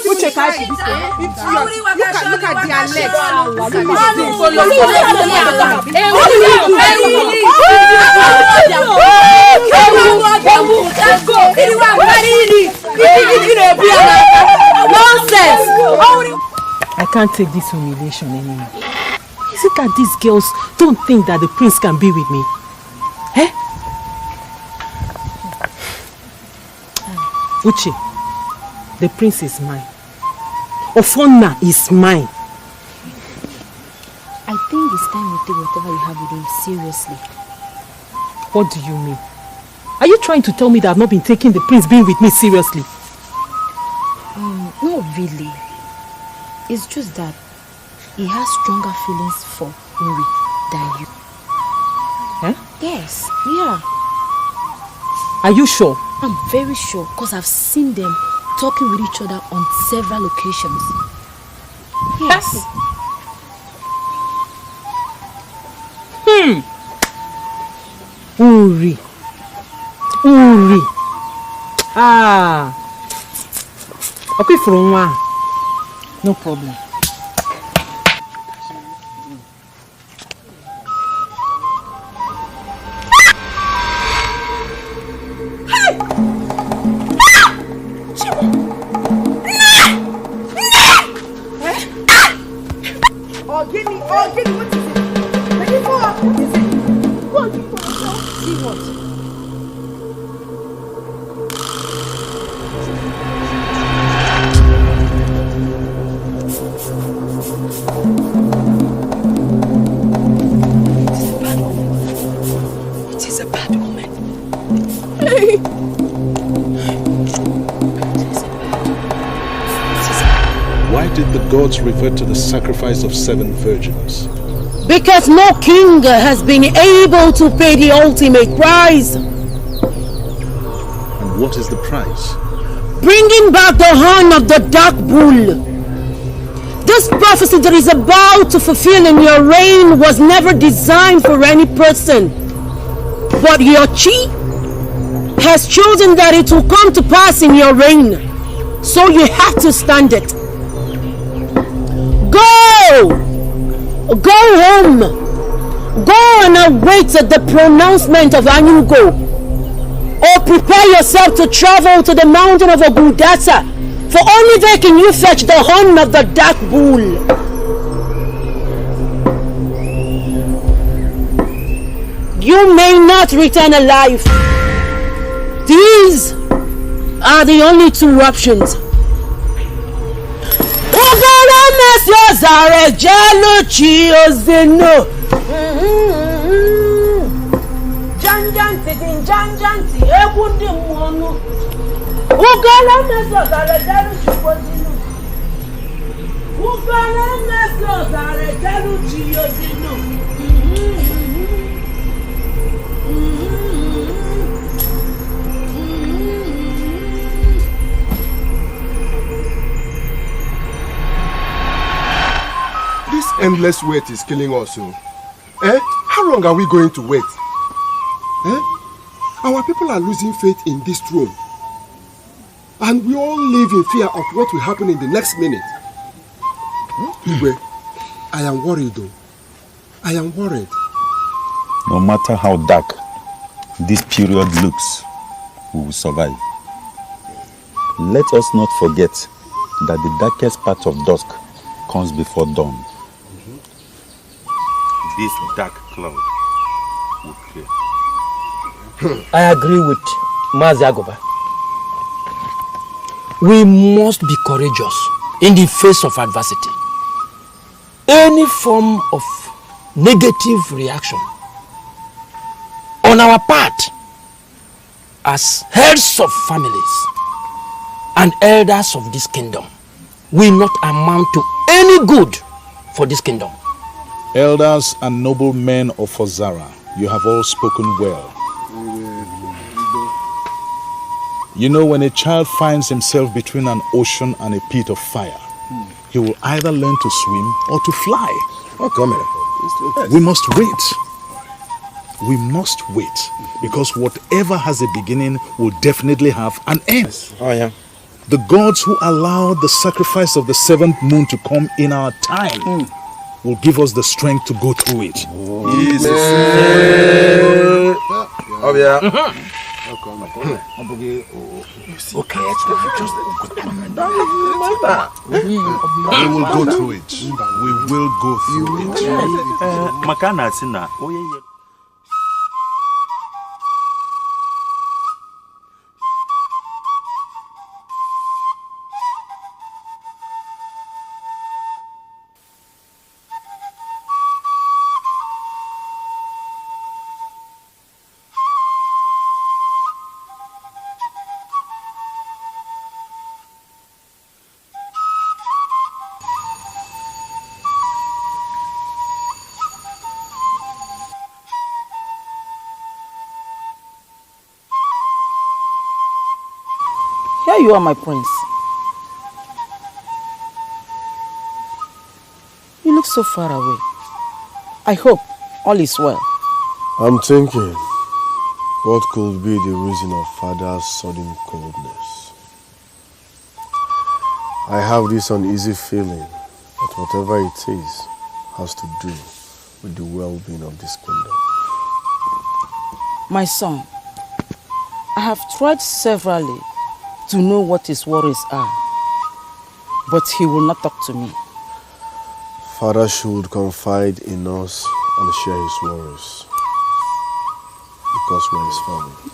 Look at their legs. Nonsense. I can't take this humiliation anymore. Is it that these girls don't think that the prince can be with me? Eh? Uche, the prince is mine. Ofonna is mine. I think it's time you take whatever you have with him seriously. What do you mean? Are you trying to tell me that I've not been taking the prince being with me seriously? Not really. It's just that he has stronger feelings for Uri than you. Huh? Yes, yeah. Are you sure? I'm very sure because I've seen them talking with each other on several occasions. Yes. Uri. Ah. Okay, from one. No problem. Gods refer to the sacrifice of 7 virgins? Because no king has been able to pay the ultimate price. And what is the price? Bringing back the horn of the dark bull. This prophecy that is about to fulfill in your reign was never designed for any person. But your chi has chosen that it will come to pass in your reign. So you have to stand it. Go home. Go and await the pronouncement of Anyugo. Or prepare yourself to travel to the mountain of Ogudasa. For only there can you fetch the horn of the dark bull. You may not return alive. These are the only 2 options. Janjanti, ebundi mwonu. Ugala meso zare jalu chipozinu. Ugala meso zare jalu chiyozinu. endless wait is killing us. How long are we going to wait? Our people are losing faith in this throne. And we all live in fear of what will happen in the next minute. Igwe, I am worried though. I am worried. No matter how dark this period looks, we will survive. Let us not forget that the darkest part of dusk comes before dawn. This dark cloud will clear. I agree with Mazi Agoba. We must be courageous in the face of adversity. Any form of negative reaction on our part as heads of families and elders of this kingdom will not amount to any good for this kingdom. Elders and noble men of Ozara, you have all spoken well. You know, when a child finds himself between an ocean and a pit of fire, he will either learn to swim or to fly. Oh, come here. We must wait. We must wait, because whatever has a beginning will definitely have an end. Oh, yeah. The gods who allowed the sacrifice of the seventh moon to come in our time will give us the strength to go through it. Oh, yeah. Okay, we will go through it. We will go through it. Makana sina. Oh, yeah. Here you are, my prince. You look so far away. I hope all is well. I'm thinking, what could be the reason of Father's sudden coldness? I have this uneasy feeling that whatever it is has to do with the well-being of this kingdom. My son, I have tried severally to know what his worries are, but he will not talk to me. Father should confide in us and share his worries, because we're his family.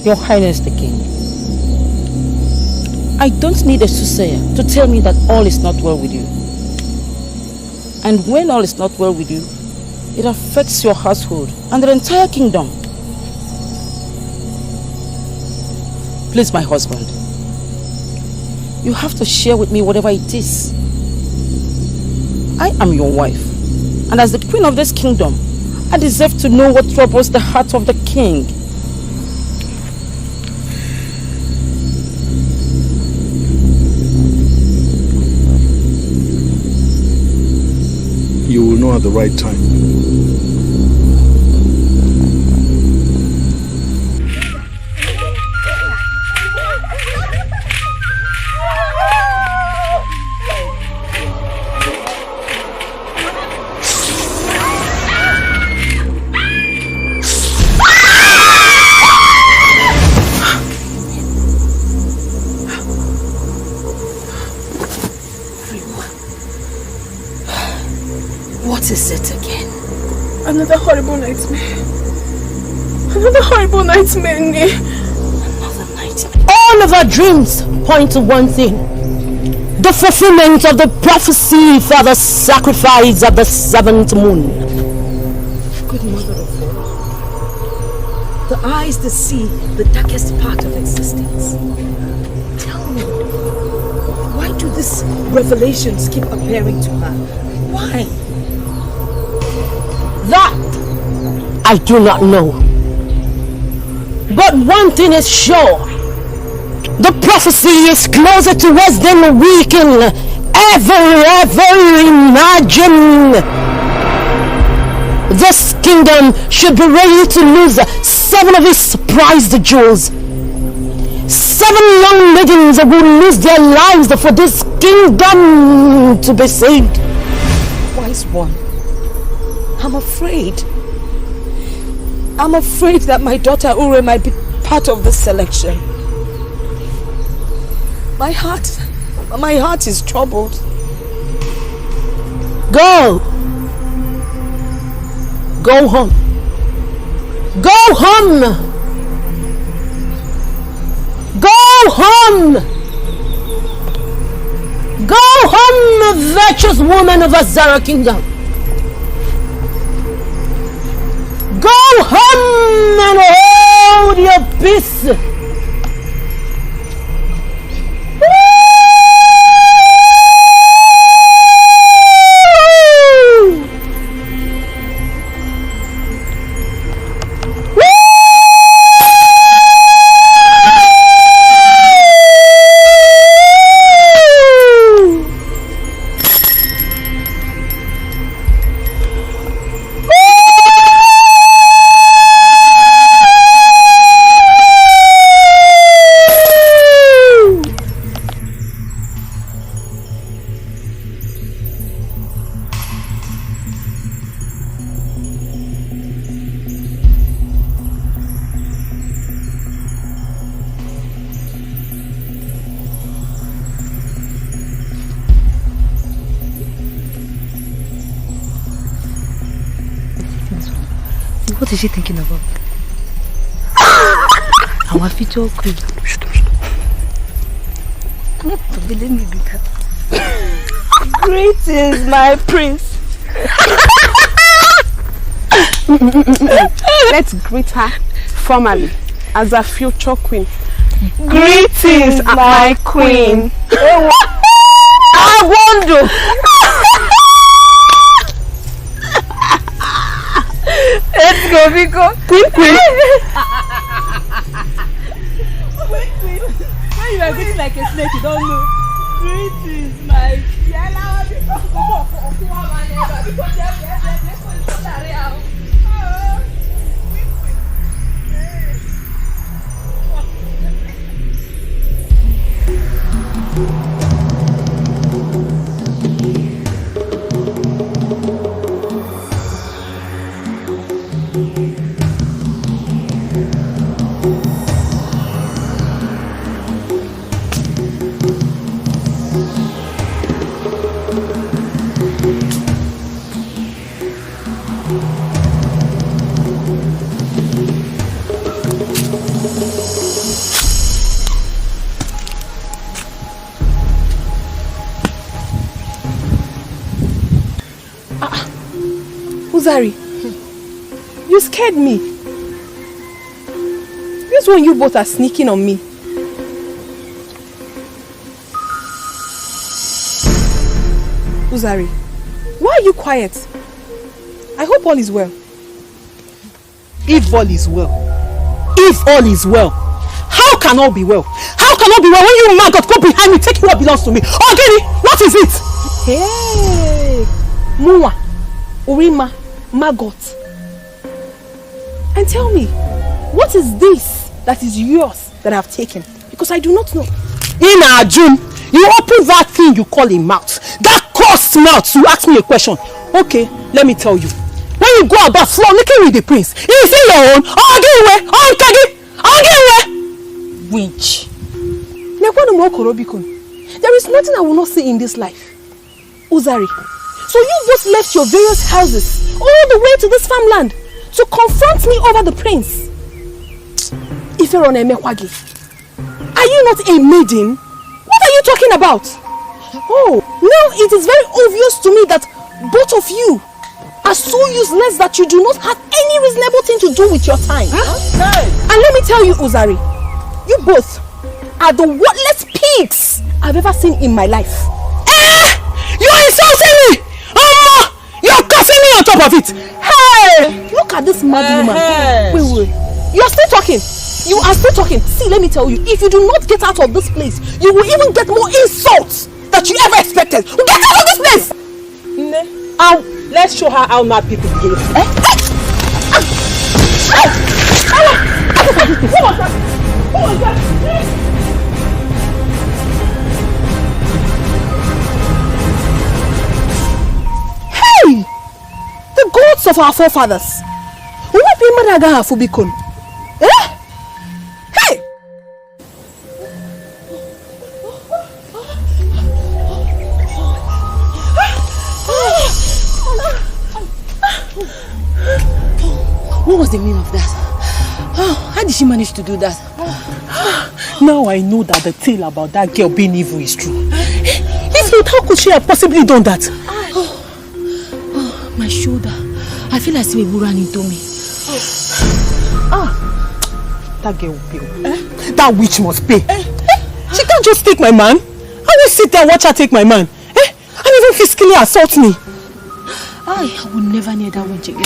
Your Highness the King, I don't need a soothsayer to tell me that all is not well with you. And when all is not well with you, it affects your household and the entire kingdom. Please, my husband, you have to share with me whatever it is. I am your wife, and as the queen of this kingdom, I deserve to know what troubles the heart of the king. You will know at the right time. What is it again? Another horrible nightmare. Another horrible nightmare, Ne. All of our dreams point to one thing. the fulfillment of the prophecy for the sacrifice of the 7th moon. Good mother of God, the eyes that see the darkest part of existence. Tell me, why do these revelations keep appearing to her? Why? That I do not know. But one thing is sure. The prophecy is closer to us than we can ever imagine. This kingdom should be ready to lose 7 of its prized jewels. 7 young maidens will lose their lives for this kingdom to be saved. Wise one, I'm afraid. I'm afraid that my daughter Ure might be part of this selection. My heart is troubled. Go home. Go home. Go home. Go home, virtuous woman of Azara Kingdom. Go home and hold your peace. What is she thinking about? Our future queen. Greetings, my prince. Let's greet her formally as a future queen. Greetings, my queen. I wonder. Let's go, Vico. Queen. When you are getting like a snake, you don't know. Greetings, my Uzari, you scared me. This one you both are sneaking on me. Uzari, why are you quiet? I hope all is well. If all is well, how can all be well? How can all be well when you man got go behind me taking what belongs to me? Ogini, what is it? Hey, Muwa, Urima, Maggot. And tell me, what is this that is yours that I have taken? Because I do not know. In June, you open that thing you call a mouth. That cursed mouth to ask me a question. Okay, let me tell you. When you go about frolicking with the prince, is it your own? Winch. There is nothing I will not see in this life. Uzari, so you both left your various houses all the way to this farmland to confront me over the prince. Are you not a maiden? What are you talking about? Oh, now it is very obvious to me that both of you are so useless that you do not have any reasonable thing to do with your time. Hey. And let me tell you, Uzari, you both are the worthless pigs I've ever seen in my life. You're insulting me! You're cursing me on top of it! Hey! Look at this mad woman. Wait. You're still talking. You are still talking. See, let me tell you, if you do not get out of this place, you will even get more insults that you ever expected. Get out of this place! Let's show her how mad people behave. Hey! The gods of our forefathers. What people are going to be? Eh? Hey! What was the meaning of that? How did she manage to do that? Now I know that the tale about that girl being evil is true. If not, how could she have possibly done that? My shoulder. I feel like a ran into me. That girl will pay. That witch must pay. She can't just take my man. I will sit there and watch her take my man. And even physically assault me. I will never near that witch again.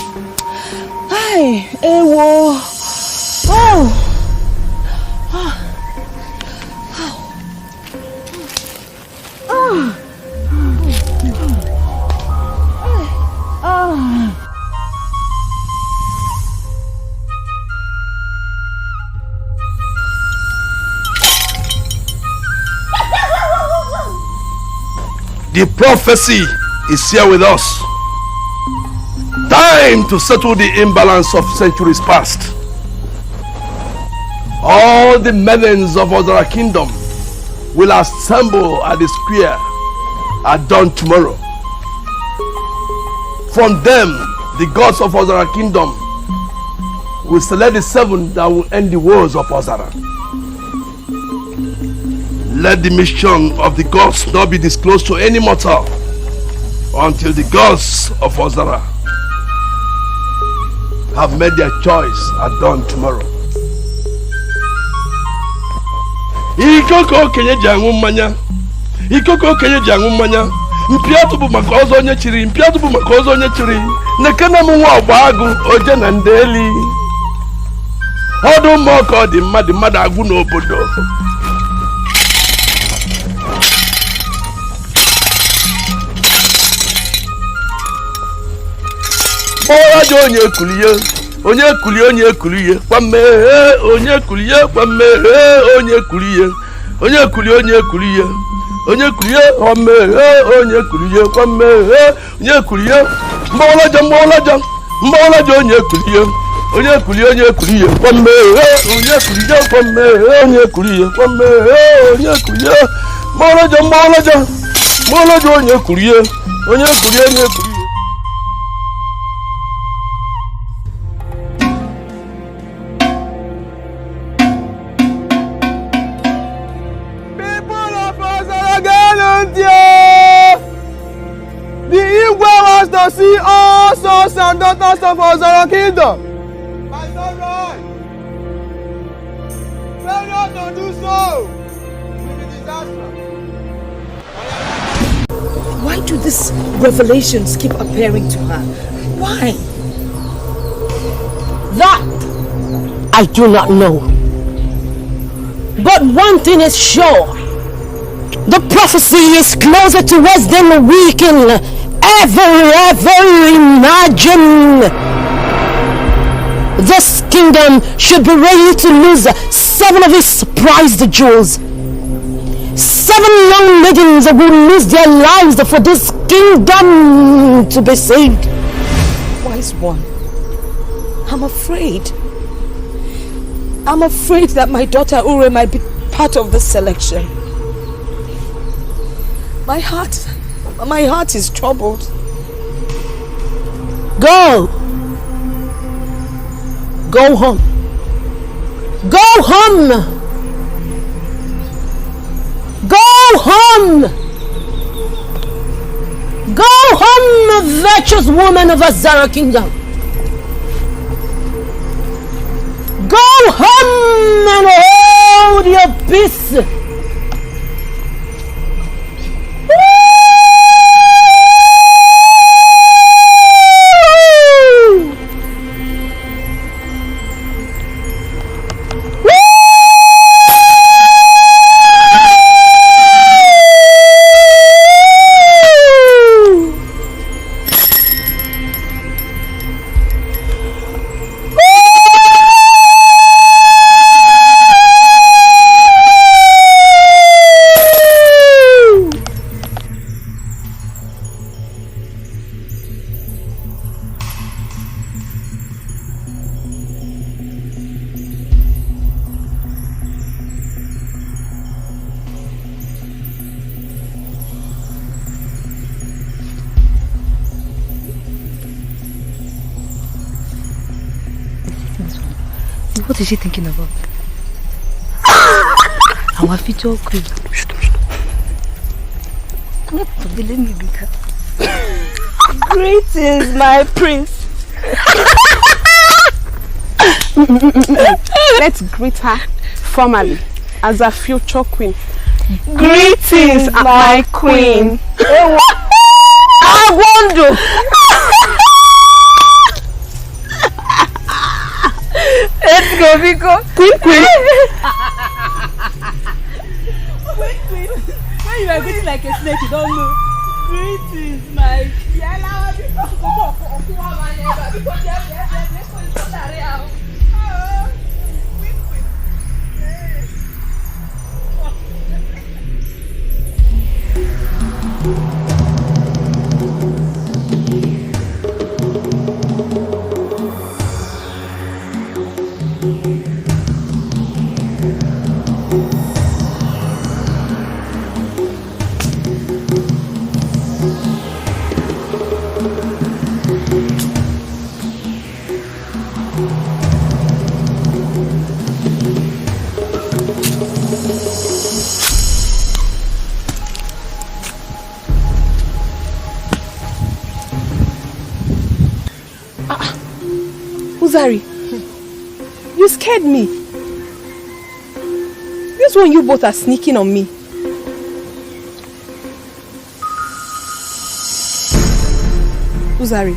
The prophecy is here with us. Time to settle the imbalance of centuries past. All the maidens of Ozara Kingdom will assemble at the square at dawn tomorrow. From them, the gods of Ozara Kingdom will select the 7 that will end the wars of Ozara. Let the mission of the gods not be disclosed to any mortal until the gods of Ozara have made their choice at dawn tomorrow. Ikoko kenye jangu mmanya. Ikoko kenye jangu mmanya. Mpiatu bu makozo onye chiri, mpiatu bu makozo onye chiri. Nekena munwa ogbagu oje na ndeli. Odu moko di mmadụ agụ n'obodo. Ojo onye kuliye, onye kuliye, kwame onye kuliye, kwame onye kuliye, onye kuliye, kwame onye kuliye, kwame onye kuliye, mbolaja, onye kuliye, kwame onye kuliye, kwame onye kuliye, kwame onye kuliye, mbolaja, onye kuliye, onye kuliye. To see all sons and daughters of Ozara Kingdom. My son, right? Failure to do so will be disastrous. Why do these revelations keep appearing to her? Why? That I do not know. But one thing is sure. The prophecy is closer to us than we can ever imagine. This kingdom should be ready to lose 7 of its prized jewels. 7 young maidens will lose their lives for this kingdom to be saved. Wise one, I'm afraid that my daughter Ure might be part of this selection. My heart is troubled. Go home. Go home. Go home. a virtuous woman of Azara Kingdom. Go home and hold your peace. What is she thinking about? Our future queen. Let me be her. Greetings, my prince. Let's greet her formally as a future queen. Greetings, my queen. Agondo. Let's go, Vico. Queen. Queen. When you are greeting like a snake, you don't know. Greetings, my Uzari, you scared me. This one you both are sneaking on me. Uzari,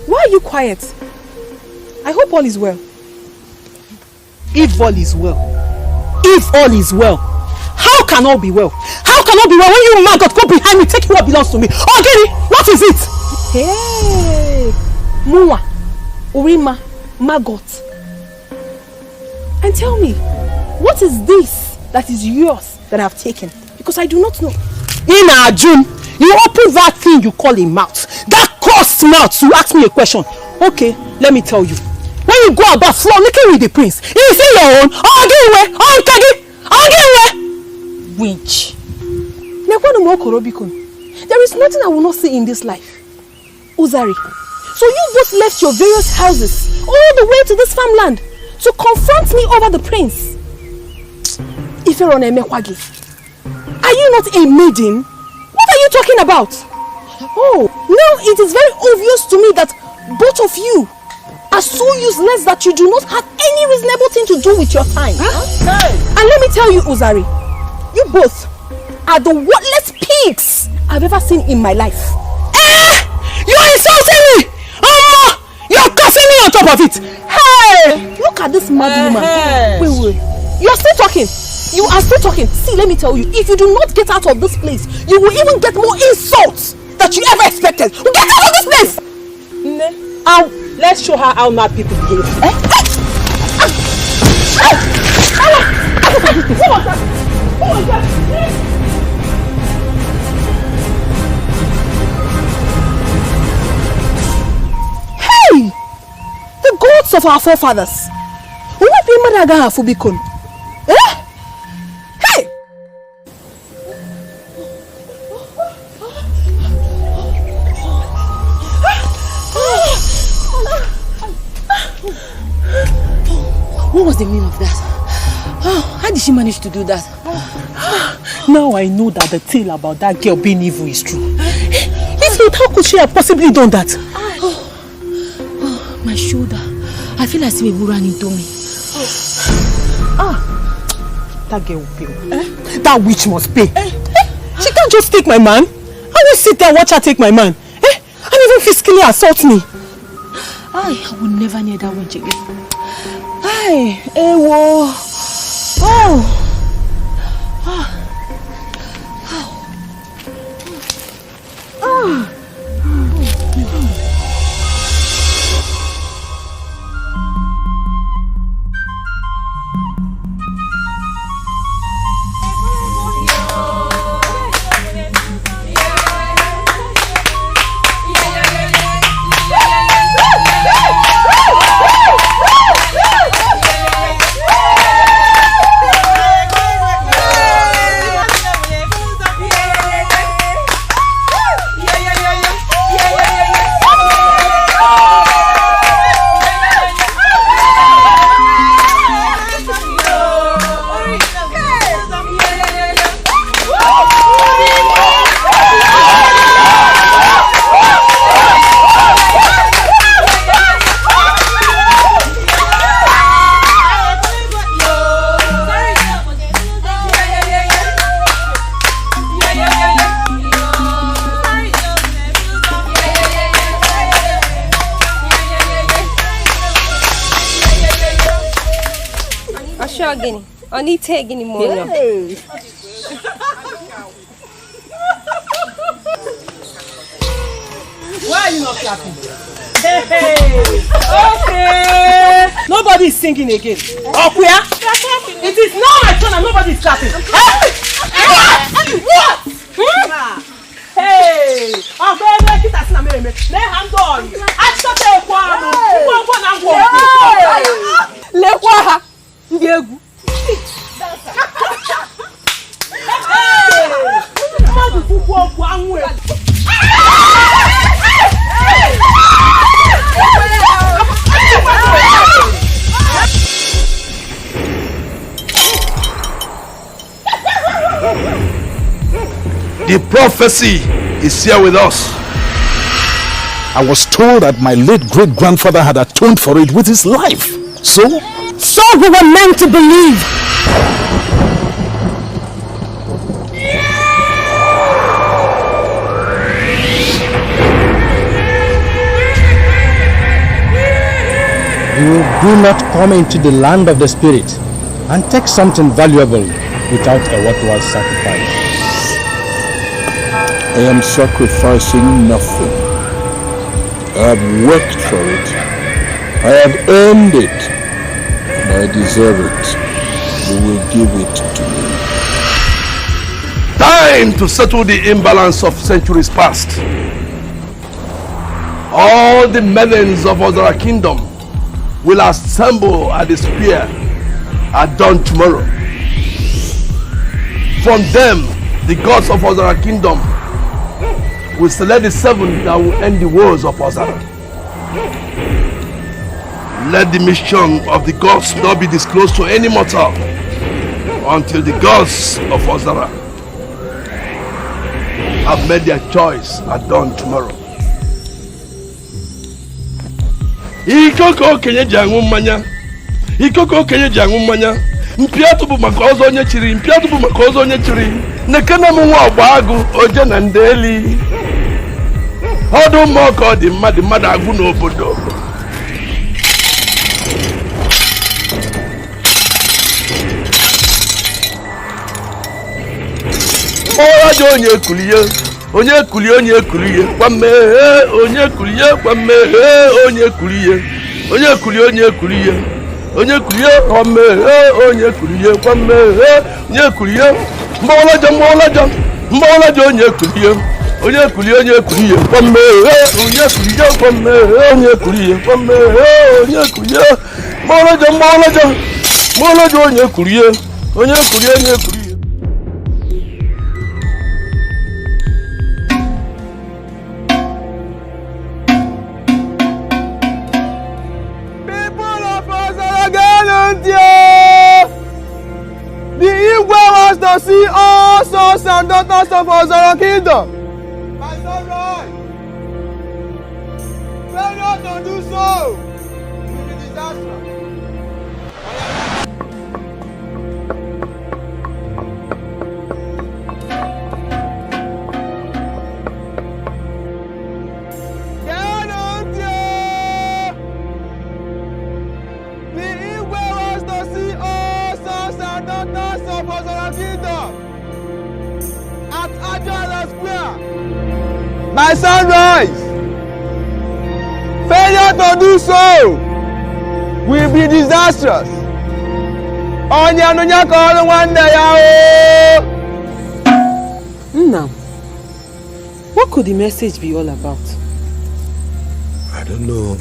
why are you quiet? I hope all is well. If all is well, how can all be well? How can all be well when you maggot go behind me taking what belongs to me? Ogini, what is it? Hey, Muwa, Urima, maggot. And tell me, what is this that is yours that I have taken? Because I do not know. In June, you open that thing you call a mouth. That cursed mouth to ask me a question. Okay, let me tell you. When you go about frolicking with the prince, is it your own? Winch. There is nothing I will not see in this life. Uzari, so you both left your various houses all the way to this farmland to confront me over the prince. Are you not a maiden? What are you talking about? Oh, now it is very obvious to me that both of you are so useless that you do not have any reasonable thing to do with your time. Hey. And let me tell you, Uzari, you both are the worthless pigs I've ever seen in my life. You're insulting me! You're cursing me on top of it! Hey! Look at this mad woman. Wait. You're still talking. You are still talking. See, let me tell you, if you do not get out of this place, you will even get more insults that you ever expected. Get out of this place! Let's show her how mad people behave. Hey! The gods of our forefathers. What be madaga fubikon? Hey! What was the meaning of that? How did she manage to do that? Now I know that the tale about that girl being evil is true. If Faith, how could she have possibly done that? Oh, my shoulder. I feel as if it ran into me. That girl will pay. That witch must pay. She can't just take my man. I will sit there and watch her take my man. And even physically assault me. I will never near that witch again. I need to take any more. Hey. Why are you not clapping? Hey. Okay. Nobody is singing again. Up where? It is now my turn and nobody is clapping. What? Hey. The prophecy is here with us. I was told that my late great-grandfather had atoned for it with his life. So we were meant to believe. You do not come into the land of the spirit and take something valuable without a worthwhile sacrifice. I am sacrificing nothing. I have worked for it. I have earned it. And I deserve it. You will give it to me. Time to settle the imbalance of centuries past. All the melons of Ozara Kingdom will assemble at the spear at dawn tomorrow. From them, the gods of Ozara Kingdom will select the 7 that will end the wars of Ozara. Let the mission of the gods not be disclosed to any mortal until the gods of Ozara have made their choice at dawn tomorrow. Ikoko kenye jangu mmanya. Ikoko kenye jangu mmanya. Mpiatu bu makozo onye chiri. Mpiatu bu makozo onye chiri. Nekana munwa obagu oje na ndeli. Odu moko di mmadụ agụ n'obodo. Ojo onye kuliye. Onye kuliye kwame onye kuliye kwame onye kuliye kwame onye kuliye kwame onye kuliye mbolaja onye kuliye kwame onye kuliye mbolaja onye kuliye The Igwe wants to see all sons and daughters of Ozara Kingdom. My sunrise, Failure to do so will be disastrous. By sunrise, failure to do so will be disastrous. Now, what could the message be all about? I don't know.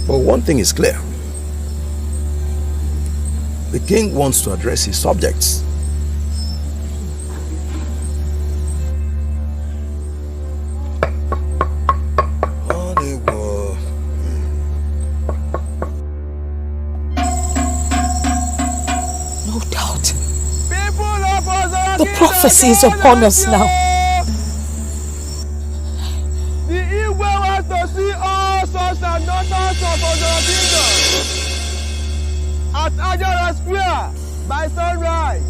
But one thing is clear. The king wants to address his subjects. The prophecy is upon us now. The evil wants to see all sons and daughters of our kingdom at Ajara Square by sunrise.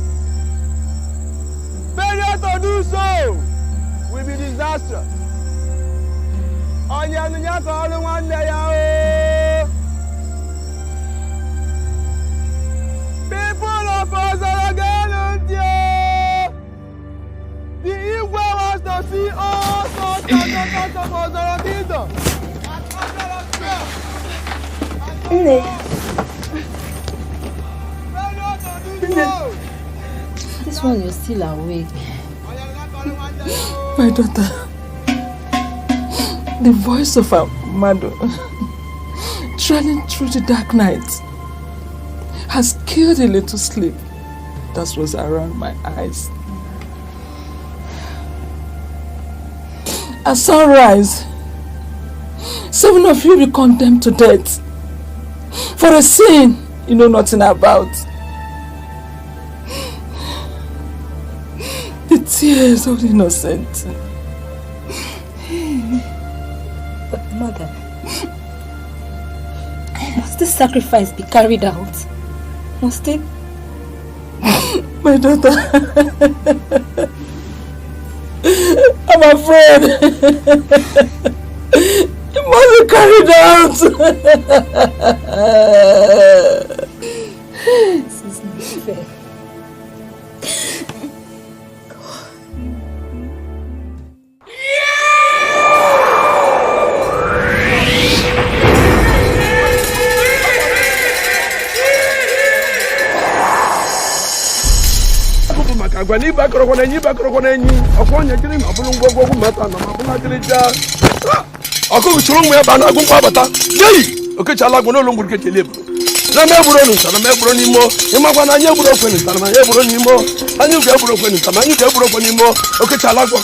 Failure to do so will be disastrous. People of Ozaraganuntia, the evil wants to see all sons and daughters of our kingdom at Ajara Square. This one, you're still awake. My daughter, the voice of our mother, trailing through the dark night, has killed a little sleep that was around my eyes. At sunrise, 7 of you will be condemned to death for a sin you know nothing about. The tears of the innocent. But mother, must this sacrifice be carried out? Must it? My daughter, I'm afraid it must be carried out. This is not fair. Agwani bakro kona nyi okonya jiri mabulu ngogwo kumata na mabula jiri ja ako churu mu ya bana agun kwa bata yei okechala gbo no longu ke chele bro na me bro no sana me bro ni mo imakwa na nye bro kweni sana ye bro ni mo anyu ke bro kweni sana anyu ke bro kweni mo okechala gbo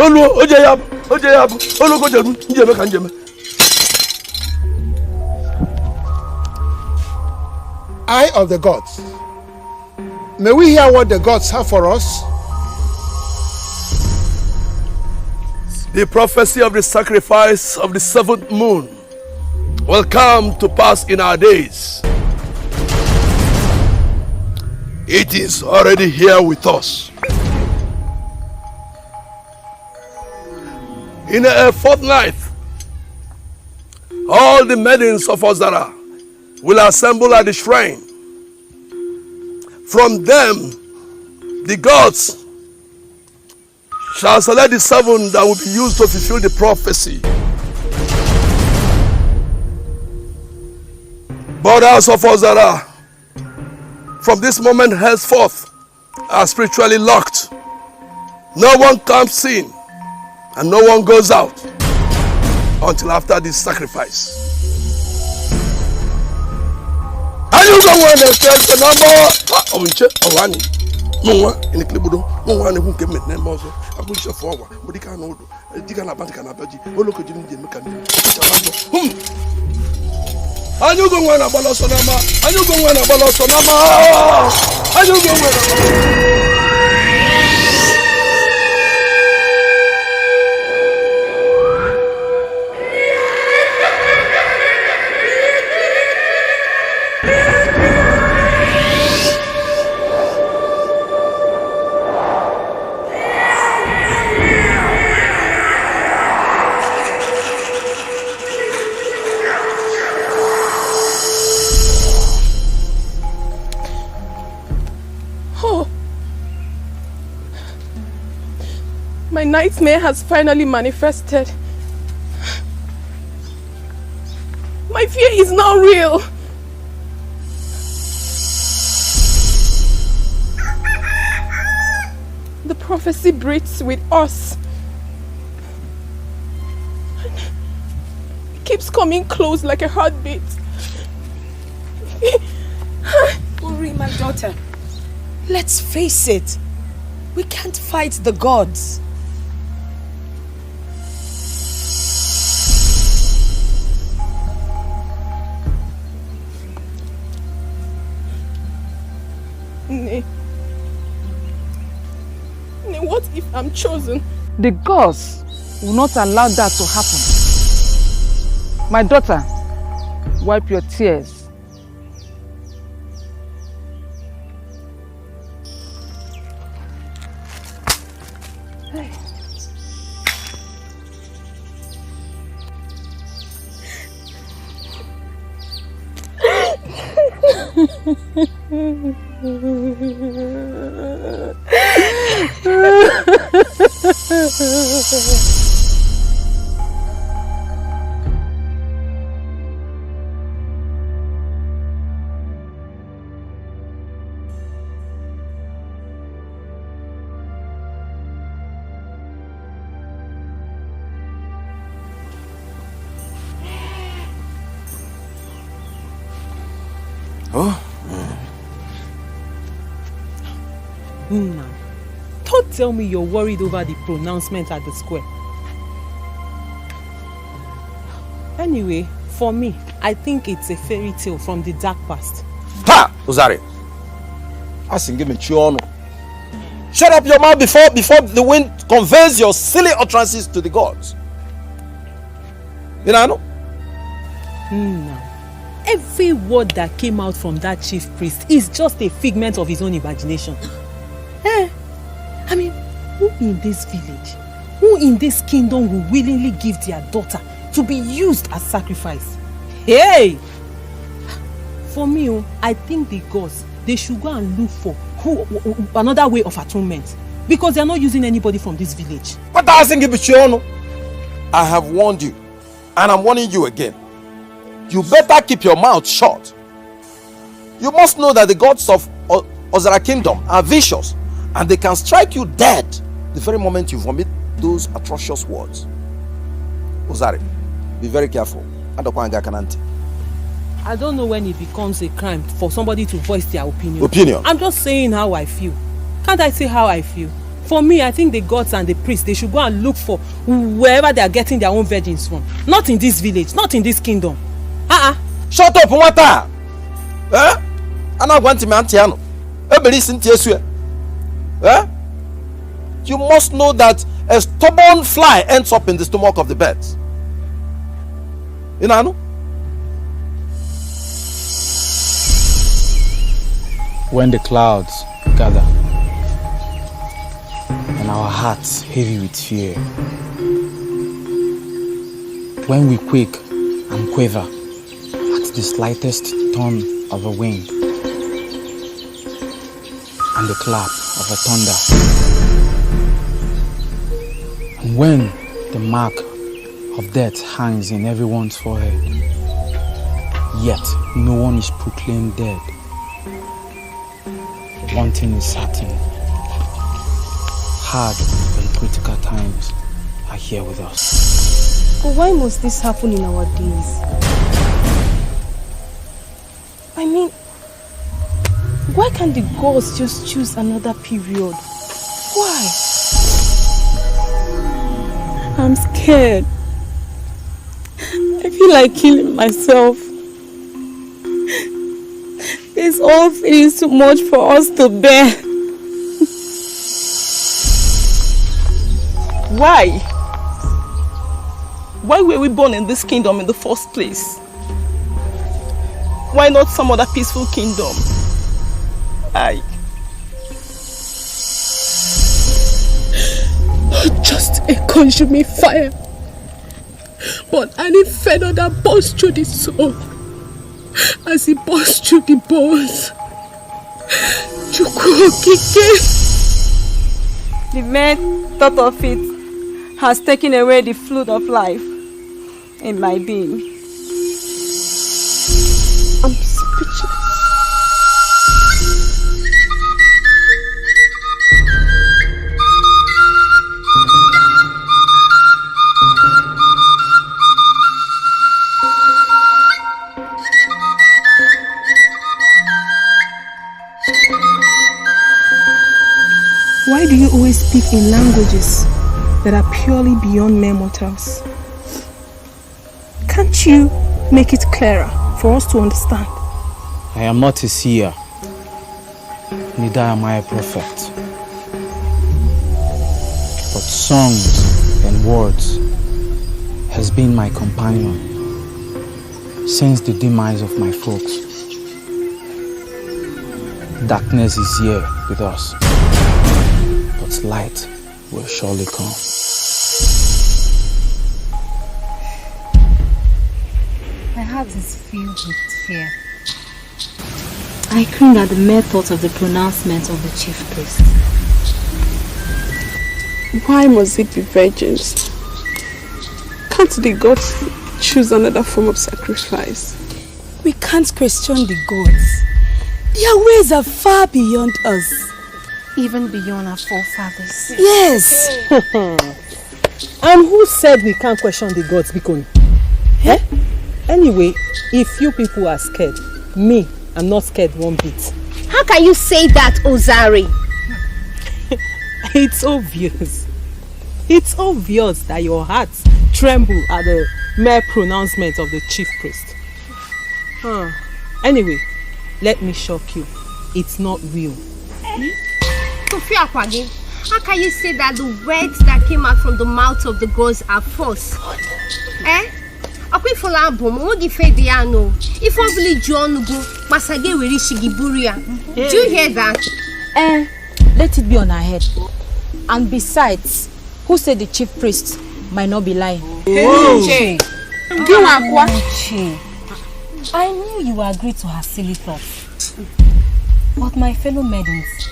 olu oje yab olu ko jeru njeme kan njeme. Eye of the gods. May we hear what the gods have for us? The prophecy of the sacrifice of the 7th moon will come to pass in our days. It is already here with us. In a fortnight, all the maidens of Ozara will assemble at the shrine. From them, the gods shall select the 7 that will be used to fulfill the prophecy. Borders of Ozara, from this moment henceforth, are spiritually locked. No one comes in and no one goes out until after this sacrifice. You go when they say the number onche awani nwa in klibudo nwa ne hunke met na mozo abuja forward bodi ka no do diga na banka na baji oloko jini je meka ni anyu go when na balo sonama anyu go when na balo sonama anyu go when. My nightmare has finally manifested. My fear is now real. The prophecy breathes with us. It keeps coming close like a heartbeat. Uri, my daughter, let's face it. We can't fight the gods. Nay, what if I'm chosen? The gods will not allow that to happen. My daughter, wipe your tears. Now, don't tell me you're worried over the pronouncement at the square. Anyway, for me, I think it's a fairy tale from the dark past. Ha! Ozare! I sing him a chiono. Shut up your mouth before the wind conveys your silly utterances to the gods. You know? Now, every word that came out from that chief priest is just a figment of his own imagination. I mean, who in this village, who in this kingdom will willingly give their daughter to be used as sacrifice? Hey! For me, I think the gods, they should go and look for another way of atonement, because they are not using anybody from this village. But I have warned you, and I'm warning you again. You better keep your mouth shut. You must know that the gods of Ozara Kingdom are vicious, and they can strike you dead the very moment you vomit those atrocious words. Ozare, be very careful. I don't know when it becomes a crime for somebody to voice their opinion. I'm just saying how I feel. Can't I say how I feel? For me, I think the gods and the priests, they should go and look for wherever they are getting their own virgins from. Not in this village, not in this kingdom. Shut up, Nwata! I'm not going to me antiano. You must know that a stubborn fly ends up in the stomach of the birds. You know? When the clouds gather and our hearts heavy with fear, when we quake and quiver at the slightest turn of a wind and the clap of a thunder, and when the mark of death hangs in everyone's forehead, yet no one is proclaimed dead, one thing is certain: hard and critical times are here with us. But why must this happen in our days? I mean, why can't the gods just choose another period? Why? I'm scared. I feel like killing myself. This all feels too much for us to bear. Why? Why were we born in this kingdom in the first place? Why not some other peaceful kingdom? Not just a consuming fire, but an inferno that bursts through the soul as it bursts through the bones. the mere thought of it has taken away the fluid of life in my being. I'm speechless. Why do you always speak in languages that are purely beyond mere mortals? Can't you make it clearer for us to understand? I am not a seer, neither am I a prophet. But songs and words has been my companion since the demise of my folks. Darkness is here with us, but light will surely come. My heart is filled with fear. I cringe at the mere thought of the pronouncement of the chief priest. Why must it be virgins? Can't the gods choose another form of sacrifice? We can't question the gods. Their ways are far beyond us. Even beyond our forefathers. Yes. And who said we can't question the gods, Bikoni? Eh? Anyway, if you people are scared, me, I'm not scared one bit. How can you say that, Ozari? It's obvious. It's obvious that your hearts tremble at the mere pronouncement of the chief priest. Anyway, let me shock you. It's not real. Sophia Kwagi, how can you say that the words that came out from the mouth of the gods are false? Eh? Do you hear that? Let it be on our head. And besides, who said the chief priest might not be lying? Che. I knew you agreed to her silly thoughts. But my fellow maidens,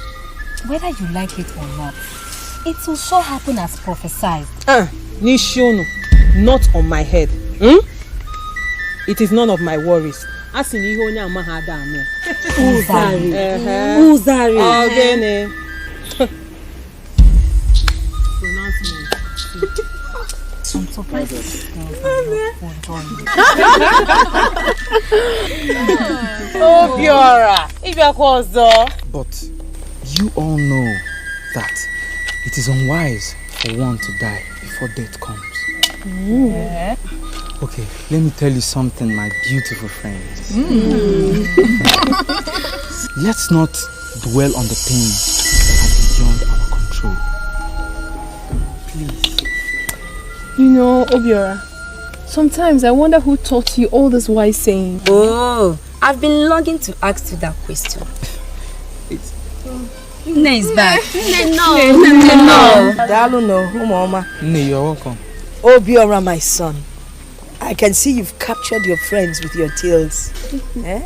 whether you like it or not, it will sure happen as prophesied. Nishono, not on my head. It is none of my worries. Uzari. Again, I'm surprised. Oh, Biora, if you're close though. But you all know that it is unwise for one to die before death comes. Yeah. Okay, let me tell you something, my beautiful friends. Let's not dwell on the things that are beyond our control. Please. You know, Obiora, sometimes I wonder who taught you all this wise saying. Oh, I've been longing to ask you that question. Nne is back. No. Dalu no, Mama. Nne, you're welcome. Obiora, my son. I can see you've captured your friends with your tales. Eh?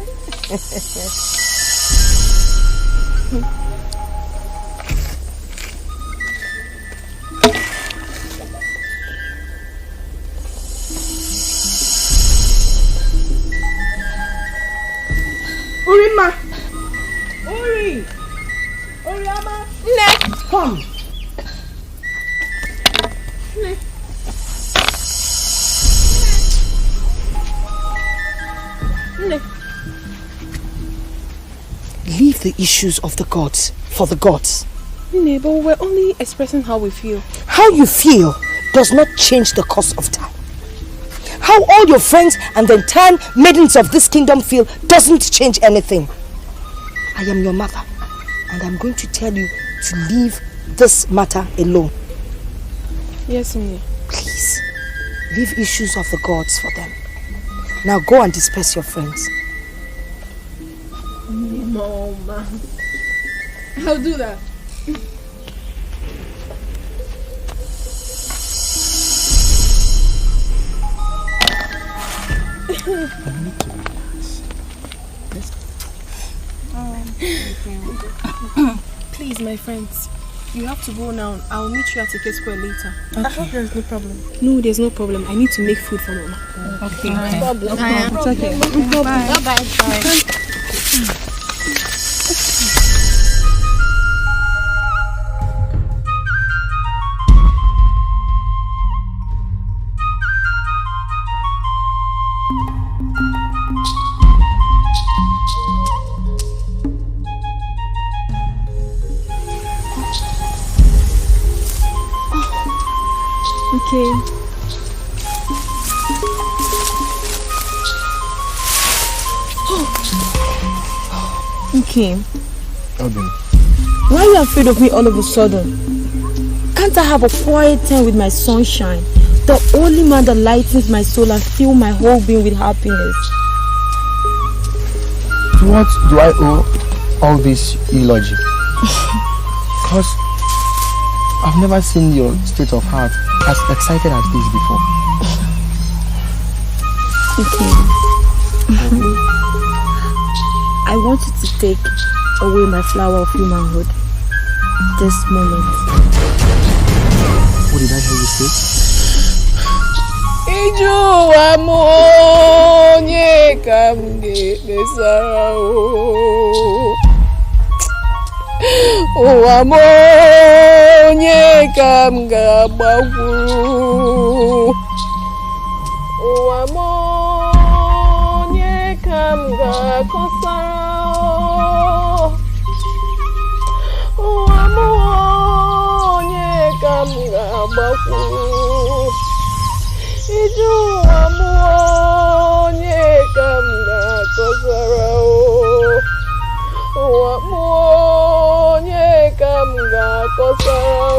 Urima! Uri! Uriama! Next! Come! Leave the issues of the gods for the gods. Nene, but we're only expressing how we feel. How you feel does not change the course of time. How all your friends and the entire maidens of this kingdom feel doesn't change anything. I am your mother, and I'm going to tell you to leave this matter alone. Yes, Nene. Please, leave issues of the gods for them. Now go and disperse your friends. Mama. I'll do that. Please, my friends, You have to go now. I'll meet you at Ticket Square later. Okay. I hope there's no problem. No, there's no problem. I need to make food for Mama. Okay. No problem. It's okay. No problem. Bye. Bye. Okay. Okay. Obi. Why are you afraid of me all of a sudden? Can't I have a quiet time with my sunshine? The only man that lightens my soul and fills my whole being with happiness. To what do I owe all this eulogy? Because I've never seen your state of heart as excited as this before. Okay. I want you to take away my flower of humanhood this moment. What did I hear you say? Ijuwa monye kamge besara o. Uwa monye kamga baguru. Uwa monye kamga kosara o. Uwa monye kamga baguru. Ijuwa monye kamga kosara o. Uwa monye kamga kosara o.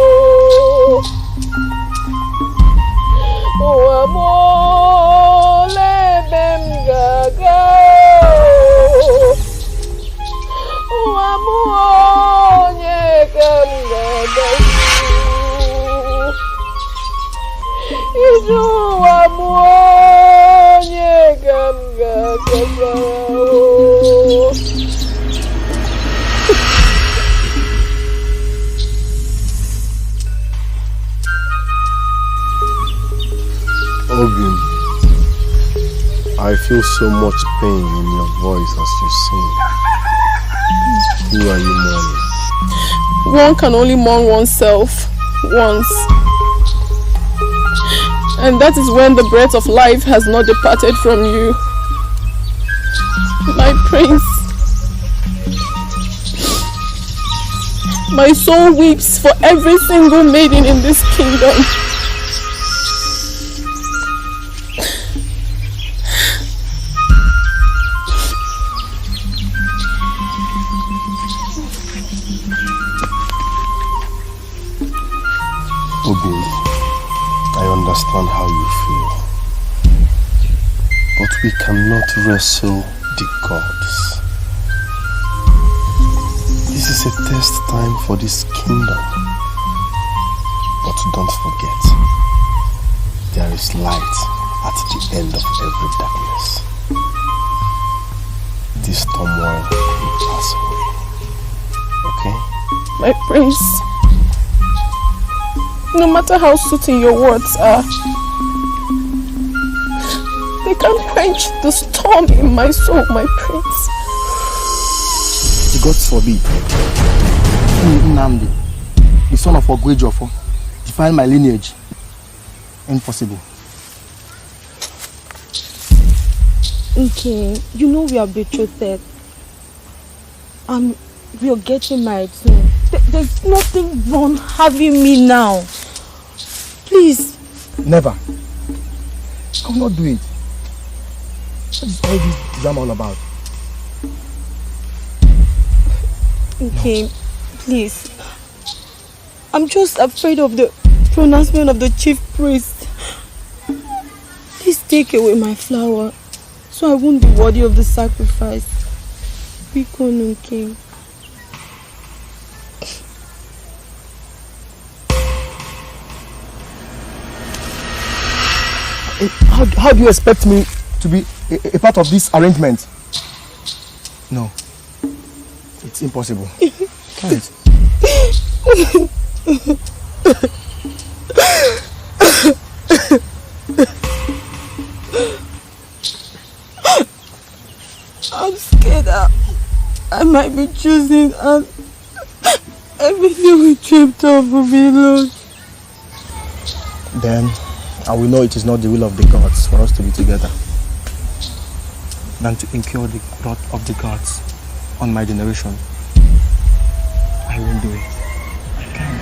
Uwa molebem gaga o. Uwa monye kamga bagu. Ijuwa monye kamga kosara o. Obim, I feel so much pain in your voice as you sing. Who are you mourning? One can only mourn oneself once. And that is when the breath of life has not departed from you. My prince. My soul weeps for every single maiden in this kingdom. Obi, I understand how you feel. But we cannot wrestle the gods. This is a test time for this kingdom. But don't forget, there is light at the end of every darkness. This turmoil will pass away. Okay? My prince. No matter how soothing your words are, they can't quench the storm in my soul, my prince. The gods forbid. Nnamdi, the son of Ogwejofo, define my lineage. Impossible. Okay, you know we are betrothed. We are getting married soon. There's nothing wrong having me now. Please. Never. I will not do it. What is all this drama all about? Okay, please. I'm just afraid of the pronouncement of the chief priest. Please take away my flower so I won't be worthy of the sacrifice. Be gone, okay? How do you expect me to be a part of this arrangement? No. It's impossible. Can't. I'm scared I might be choosing and everything we dreamt of will be lost. Then I will know it is not the will of the gods for us to be together than to incur the wrath of the gods on my generation. I won't do it. I can't.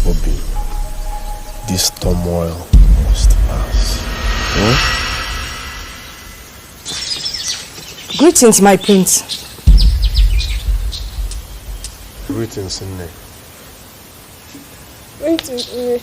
Obi, this turmoil must pass. Greetings, my prince. Greetings, Nne. Greetings, Nne.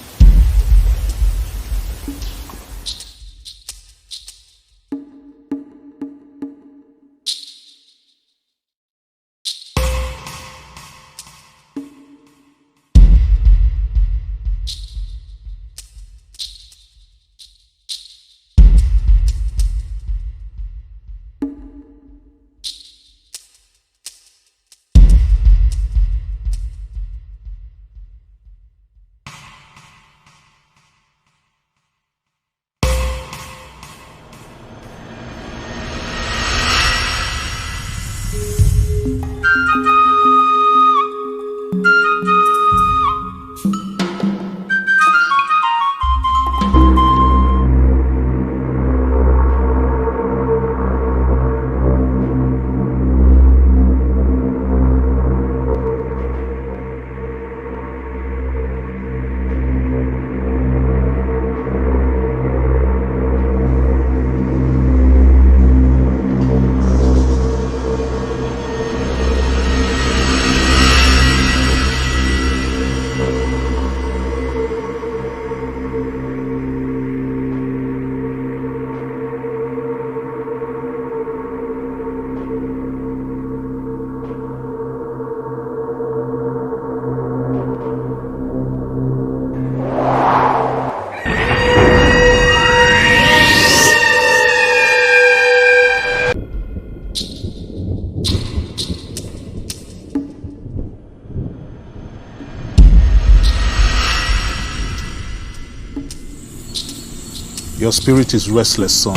Your spirit is restless, son.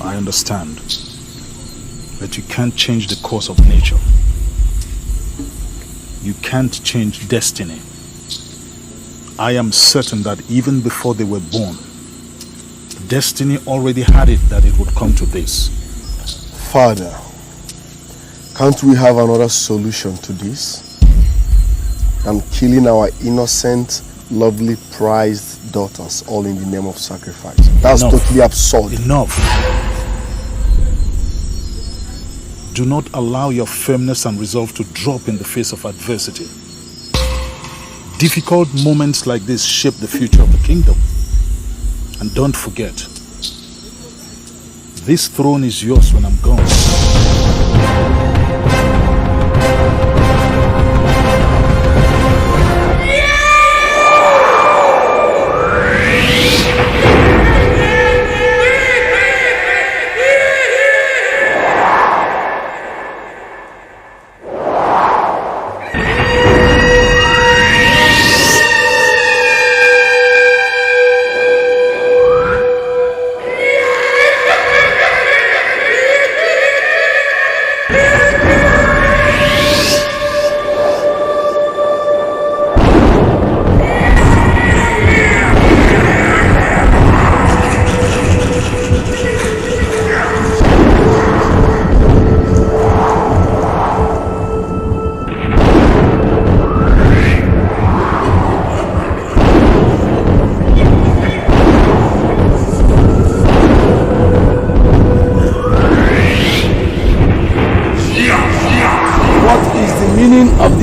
I understand. But you can't change the course of nature. You can't change destiny. I am certain that even before they were born, destiny already had it that it would come to this. Father, can't we have another solution to this? I'm killing our innocent, lovely, prized daughters, all in the name of sacrifice. That's totally absurd. Enough. Do not allow your firmness and resolve to drop in the face of adversity. Difficult moments like this shape the future of the kingdom. And don't forget, this throne is yours when I'm gone.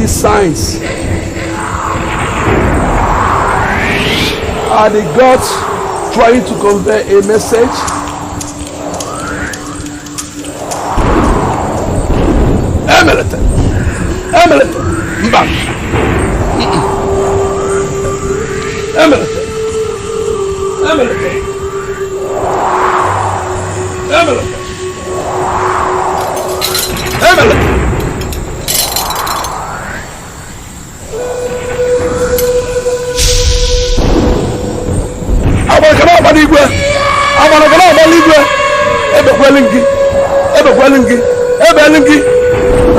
Signs. Are the gods trying to convey a message? Emeritus, Emily! Mba! Emily! Emily! Emily! Emily! Abakana abanigwe! Abakana abanigwe! Ebe kwelingi! Ebe kwelingi! Ebe lingi!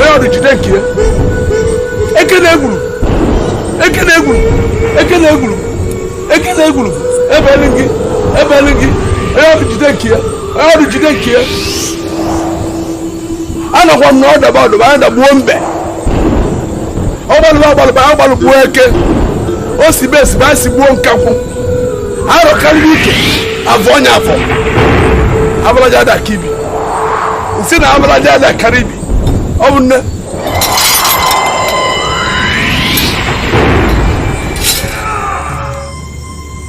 Ayo di chidenki! Ekene egulu! Ekene egulu! Ekene egulu! Ekene egulu! Ebe lingi! Ebe lingi! Ayo di chidenki! Ayo di chidenki! Ana kwa mnoda bado baenda buombe. Obalu bueke. Osi besi basi buonkaku. Aro kalike. Avonya afo. Abala jada kibi. Nsina abala jada karibi. Obunne.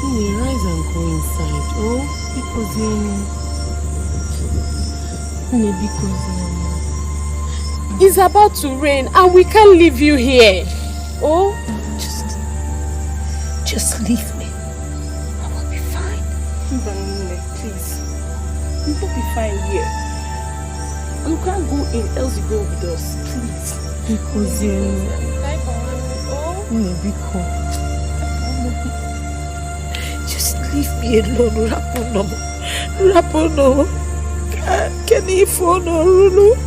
We rise and go inside. Oh, because it's about to rain and we can't leave you here. Oh, just leave me. I will be fine. Please. We will be fine here. You can't go in, else you go with us. Please. Because just leave me alone, Rapono. Can you phone or Rulu?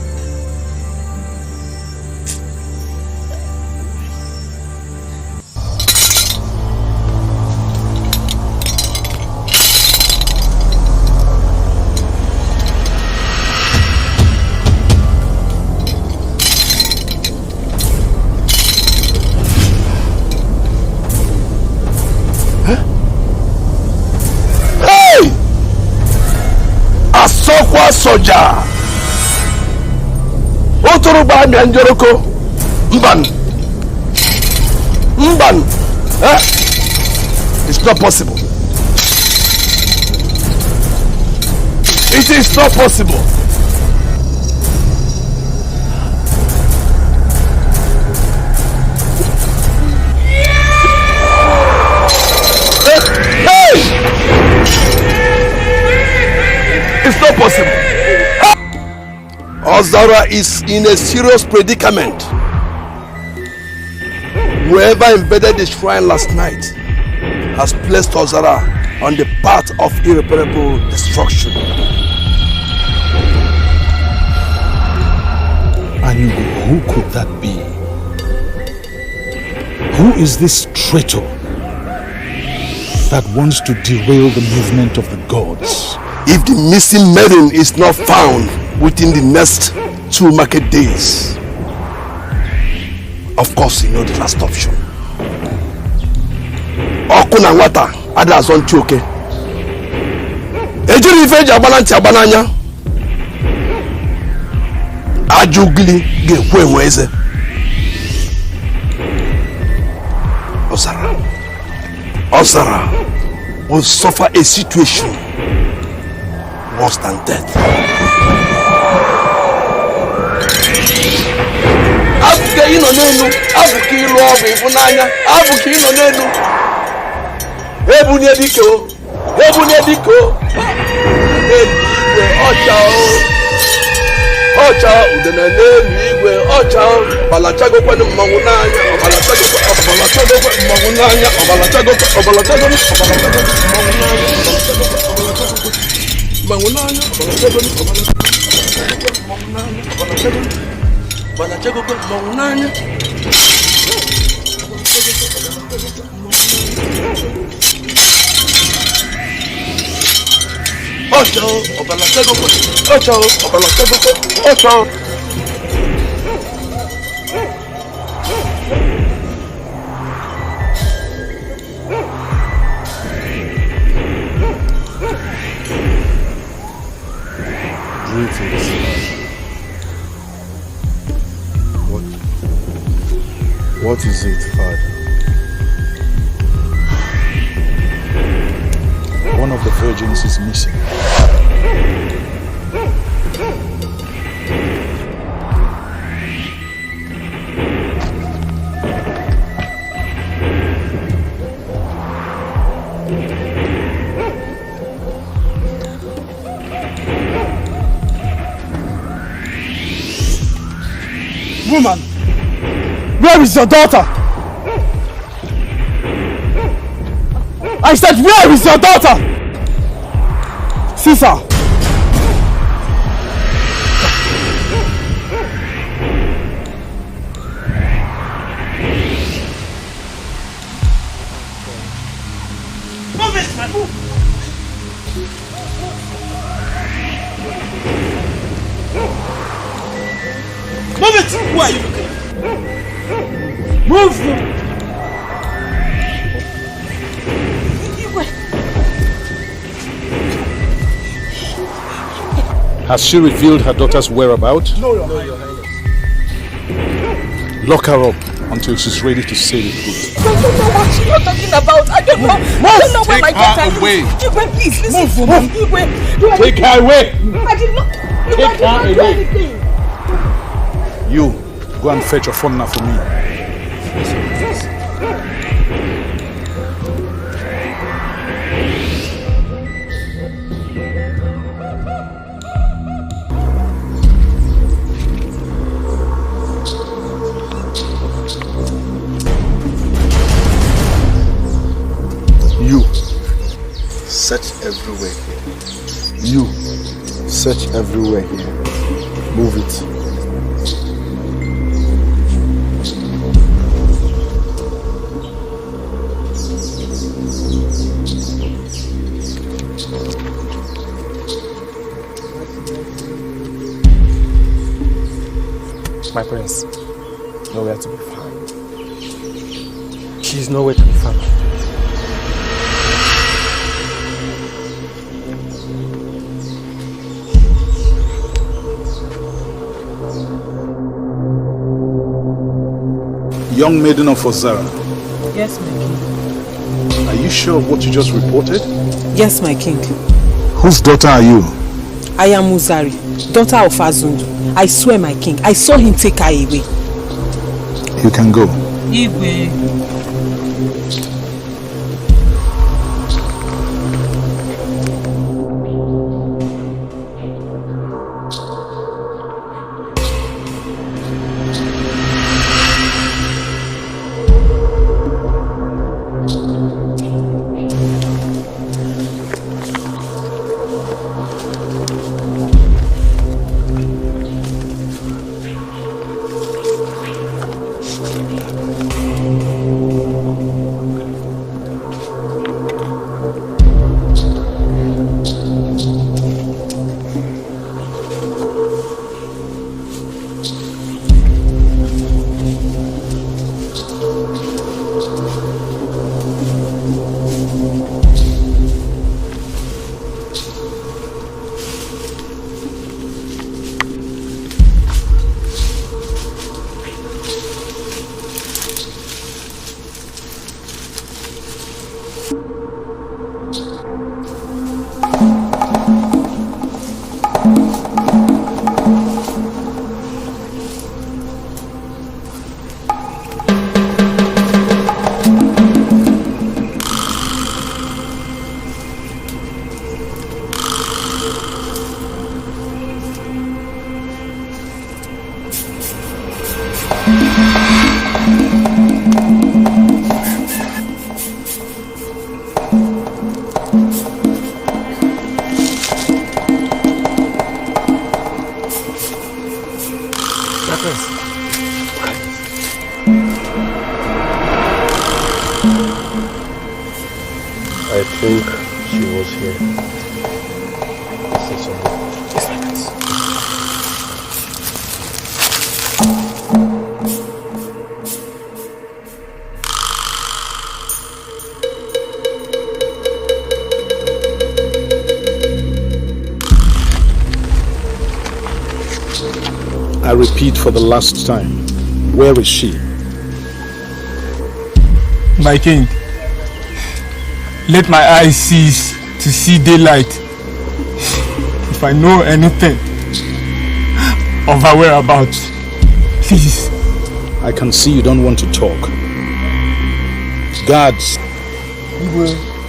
Asokwa soja otoro ba mi anjoroko mban it's not possible. It is not possible. It's not possible. Ozara is in a serious predicament. Whoever invaded the shrine last night has placed Ozara on the path of irreparable destruction. Anyugo, who could that be? Who is this traitor that wants to derail the movement of the gods? If the missing maiden is not found within the next 2 market days, of course you know the last option. Okuna wata ada azon choke. Ejiri ife jabalanti abananya. Ajugli gekwe enweze. Ozara will suffer a situation worse than death. Abuke ino nenu, abuke ilu obi ifunanya, abuke ino nenu. Ebunye diko, ebunye diko. Eligwe ocha o, ocha udene n'eligwe ocha o. Balachago kwenu mmangunanya, balachago kwenu mmangunanya, balachago mmangunanya. Mangunanya, Balachago, Mangunanya. Ocho, Balachago, Ocho, Balachago, Ocho. Greetings. What is it, Father? One of the virgins is missing. Woman, where is your daughter? I said, where is your daughter? Caesar. Move it, man. Move it! Who are you looking at? Move! Has she revealed her daughter's whereabouts? No, Your Highness. Lock her up until she's ready to say the truth. I don't know what you're talking about. I don't know. I don't know where my daughter is. Igwe, please listen to me. Igwe, take her away. I did not. Take her away. You, go and fetch your phone now for me. You, search everywhere here. You, search everywhere here. Move it. My prince, nowhere to be found. She is nowhere to be found. Young maiden of Ozara, Yes, my king. are you sure of what you just reported? Yes, my king. Whose daughter are you? I am Uzari, daughter of Azundu. I swear, my king, I saw him take her away. You can go. Igwe. I think she was here. Let's say something. Just like this. I repeat for the last time, where is she? My king, let my eyes cease to see daylight. If I know anything of her whereabouts, please. I can see you don't want to talk. Guards,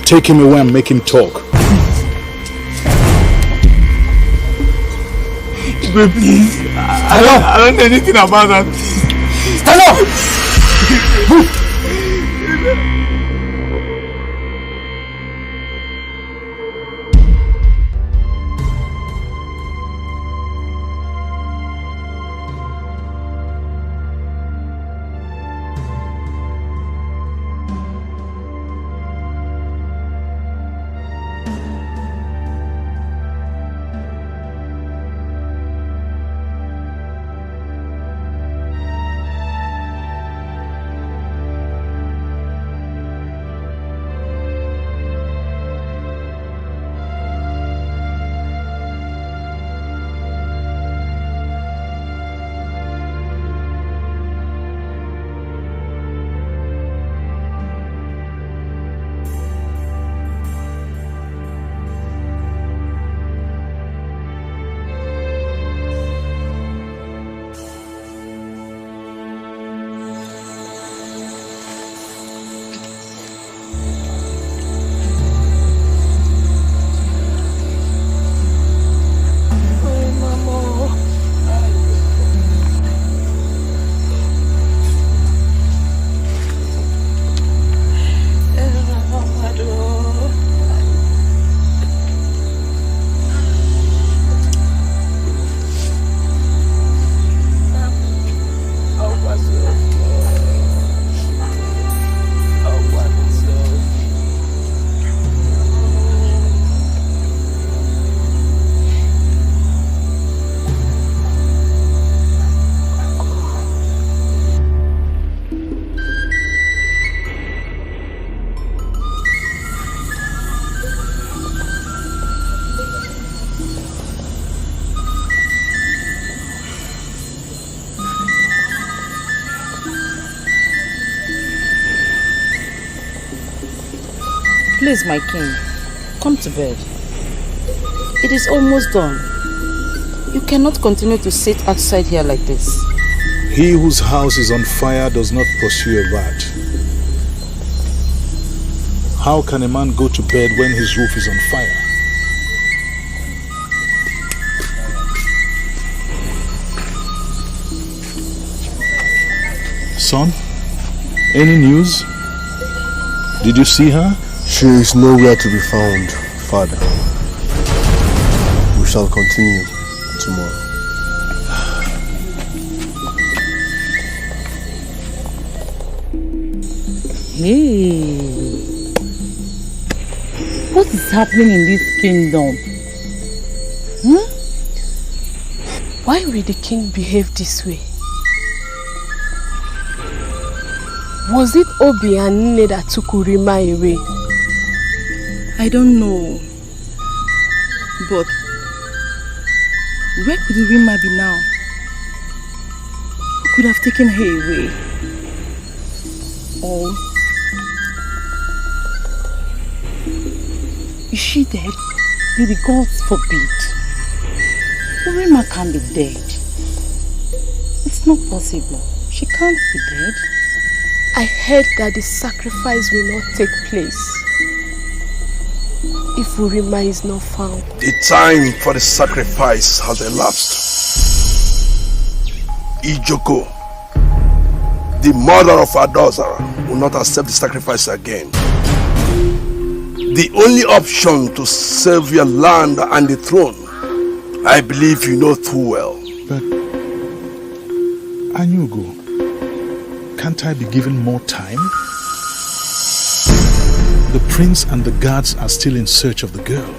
take him away and make him talk. Please, I don't know anything about that. Stand up! Move! Please, my king, come to bed. It is almost done. You cannot continue to sit outside here like this. He whose house is on fire does not pursue a rat. How can a man go to bed when his roof is on fire? Son, any news? Did you see her? She is nowhere to be found, Father. We shall continue tomorrow. Hey, what is happening in this kingdom? Why will the king behave this way? Was it Obi and Nne that took Urima away? I don't know. But where could Urima be now? Who could have taken her away? Or is she dead? Maybe God forbid. Urima can't be dead. It's not possible. She can't be dead. I heard that the sacrifice will not take place if Urima is not found. The time for the sacrifice has elapsed. Ijoko, the mother of Adozara, will not accept the sacrifice again. The only option to save your land and the throne, I believe you know too well. But Anyugo, can't I be given more time? The prince and the guards are still in search of the girl.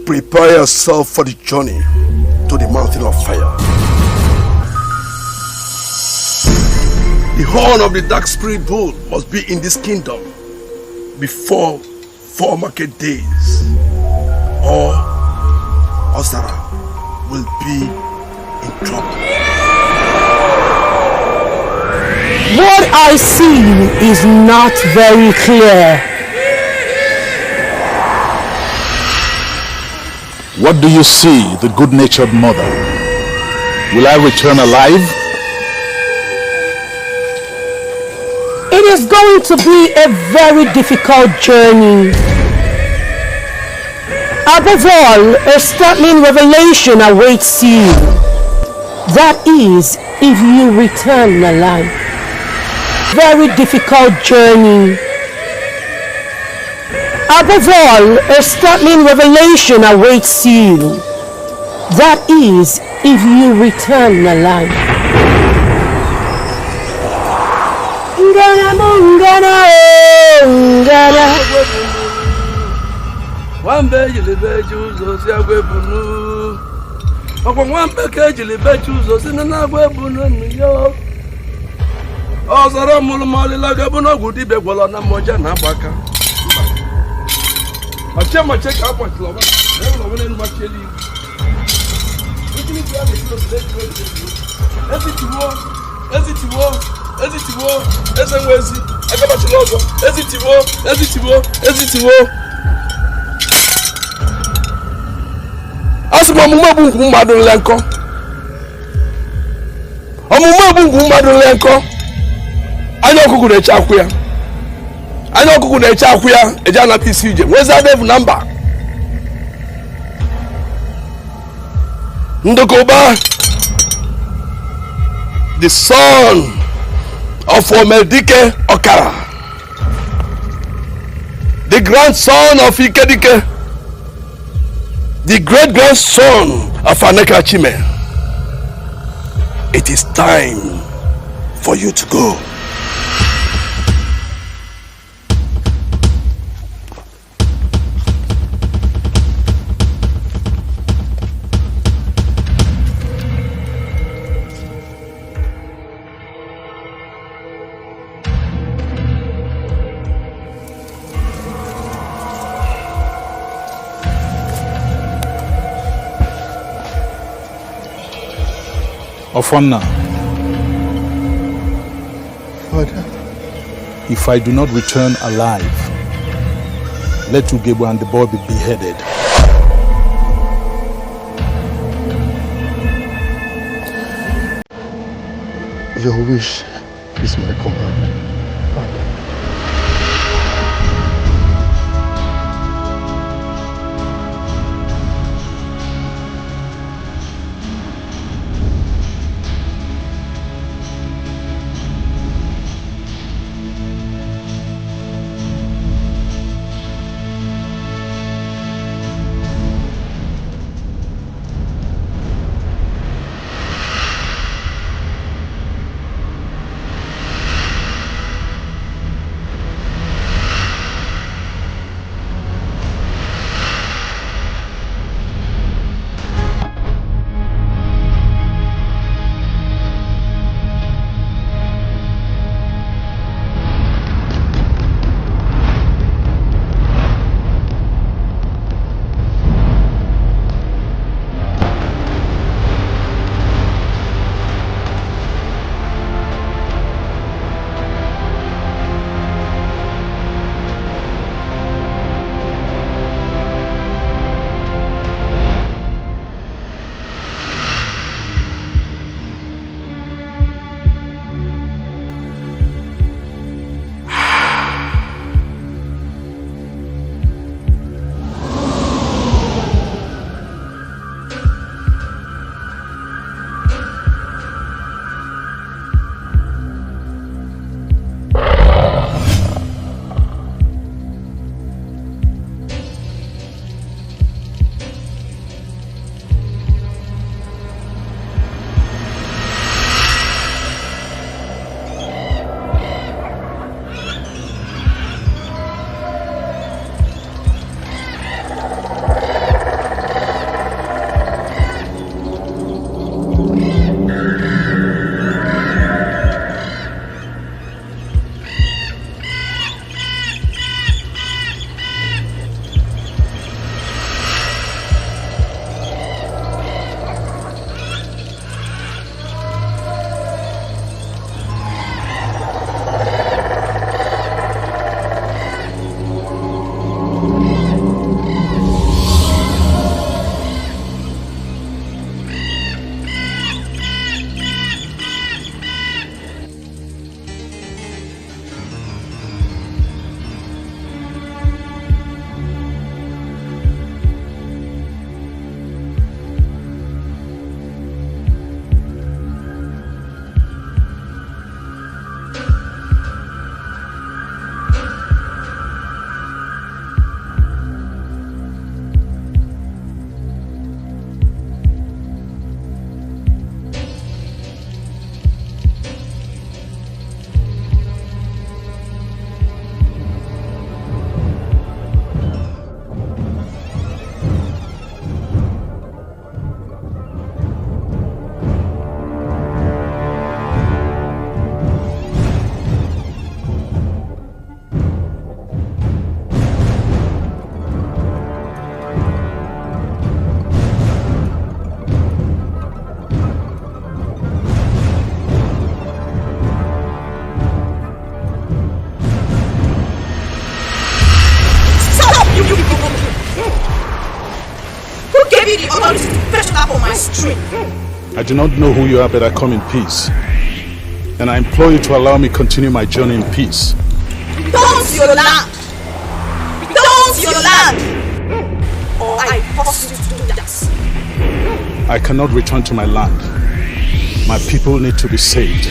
Prepare yourself for the journey to the mountain of fire. The horn of the dark spirit bull must be in this kingdom before 4 market days, or Osara will be in trouble. What I see is not very clear. What do you see, the good-natured mother? Will I return alive? It is going to be a very difficult journey. Above all, a startling revelation awaits you. That is, if you return alive. Very difficult journey. Above all, a startling revelation awaits you. That is, if you return alive. Ngana mungana ngana. Wambe jilibe chuzo si agwebunu. Okwa wambe ke jilibe chuzo si nana agwebunu niyo. Ozara mulu mali laga buno gudi be gwala na moja na baka. Achema check up with love. Never win in much chili. Asuma mumma bungu mmadụ nlenko. Ọmụmụ bungu mmadụ nlenko. Anya ọkụkụ na-eche akwụ ya. Anya ọkụkụ na-eche akwụ ya, eje ana pisi ije. Where's that devil number? Ndokoba, the son of Omedike Okara, the grandson of Ikedike, the great-grandson of Aneka Chime. It is time for you to go. Ofonna, Father, if I do not return alive, let Ugebo and the boy be beheaded. Your wish is my command. you people do? Who gave you the authority to fetch that on my street? I do not know who you are, but I come in peace. And I implore you to allow me continue my journey in peace. Return to your land! Return to your land! Or I force you to do that. I cannot return to my land. My people need to be saved.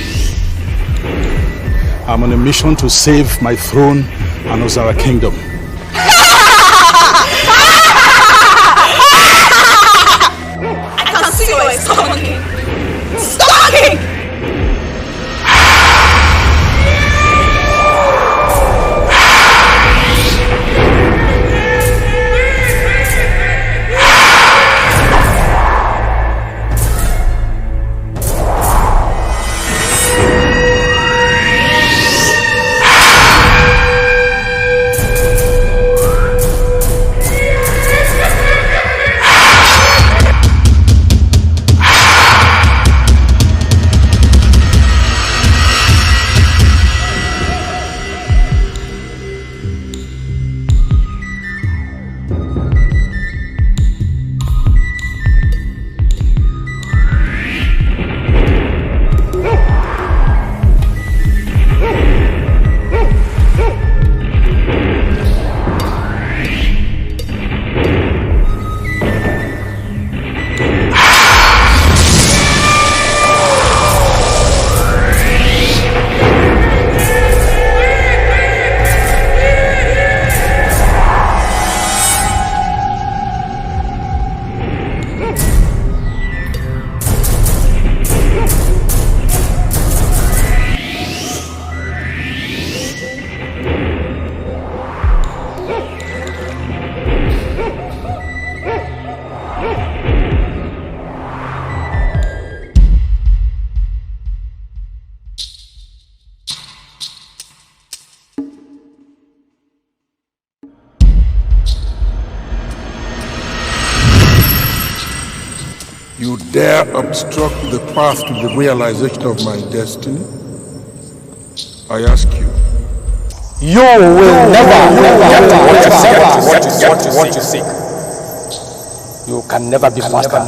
I'm on a mission to save my throne and Ozara kingdom. I can see you are stalking! Stalking! You dare obstruct the path to the realization of my destiny? I ask you. You will never get what you seek. You can never be faster.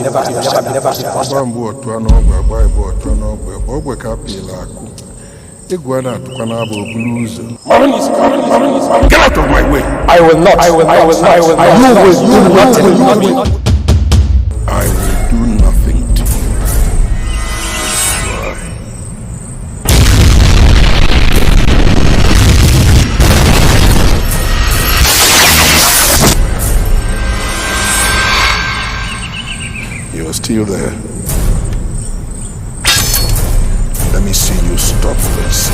Get out of my way! I will not. You will do nothing. I will do nothing to you. You're still there. Let me see you stop this.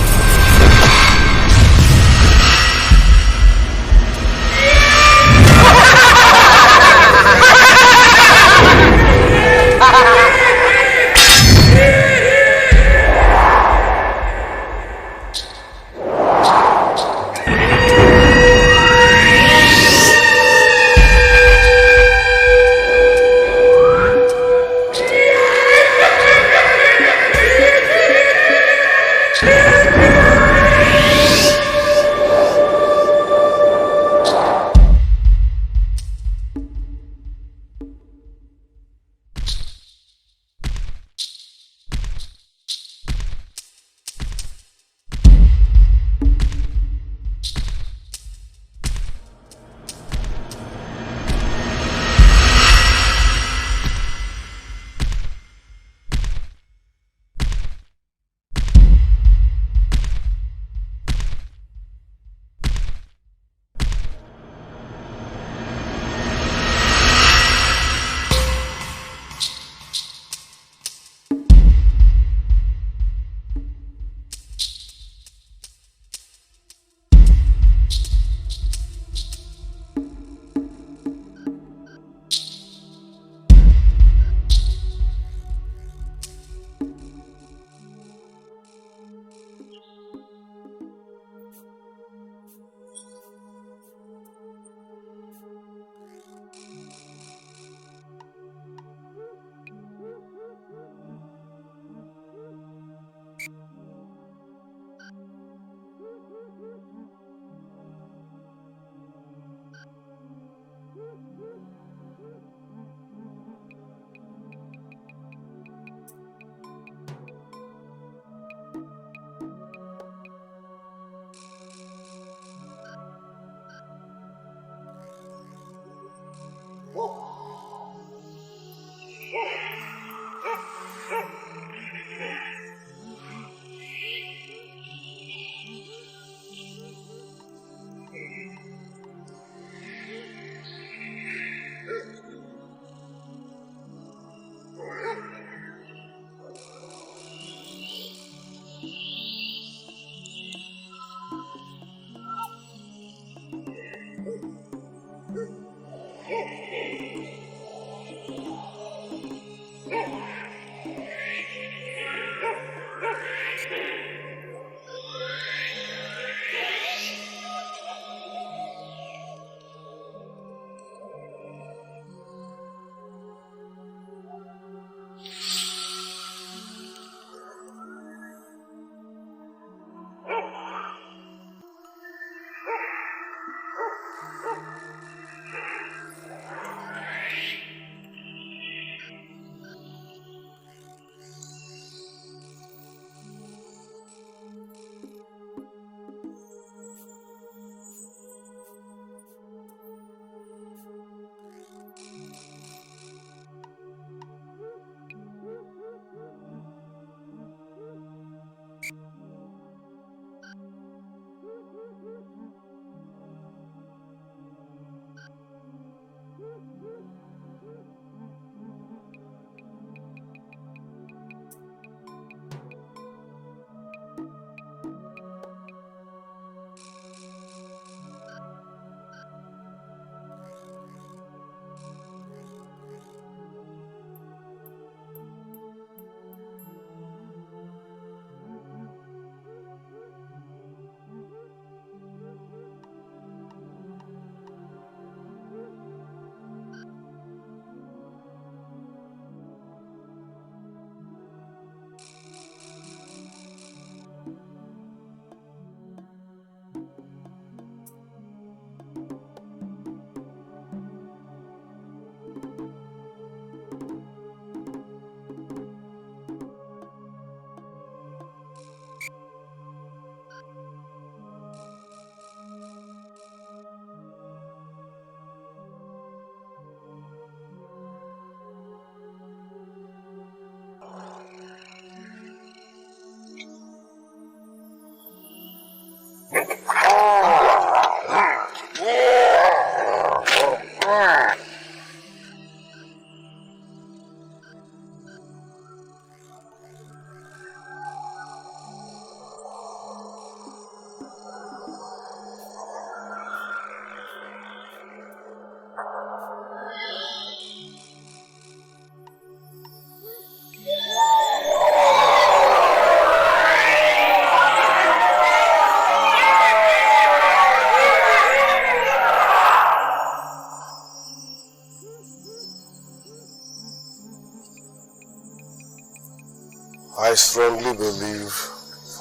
strongly believe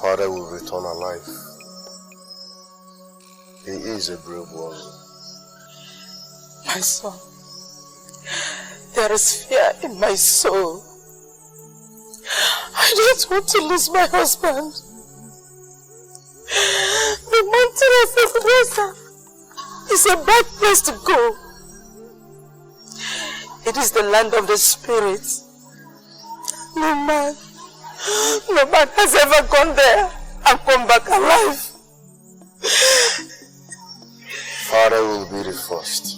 Father will return alive. He is a brave one. My son, there is fear in my soul. I don't want to lose my husband. The mountain of Ebenezer is a bad place to go. It is the land of the spirits. No man has ever gone there and come back alive. Father will be the first.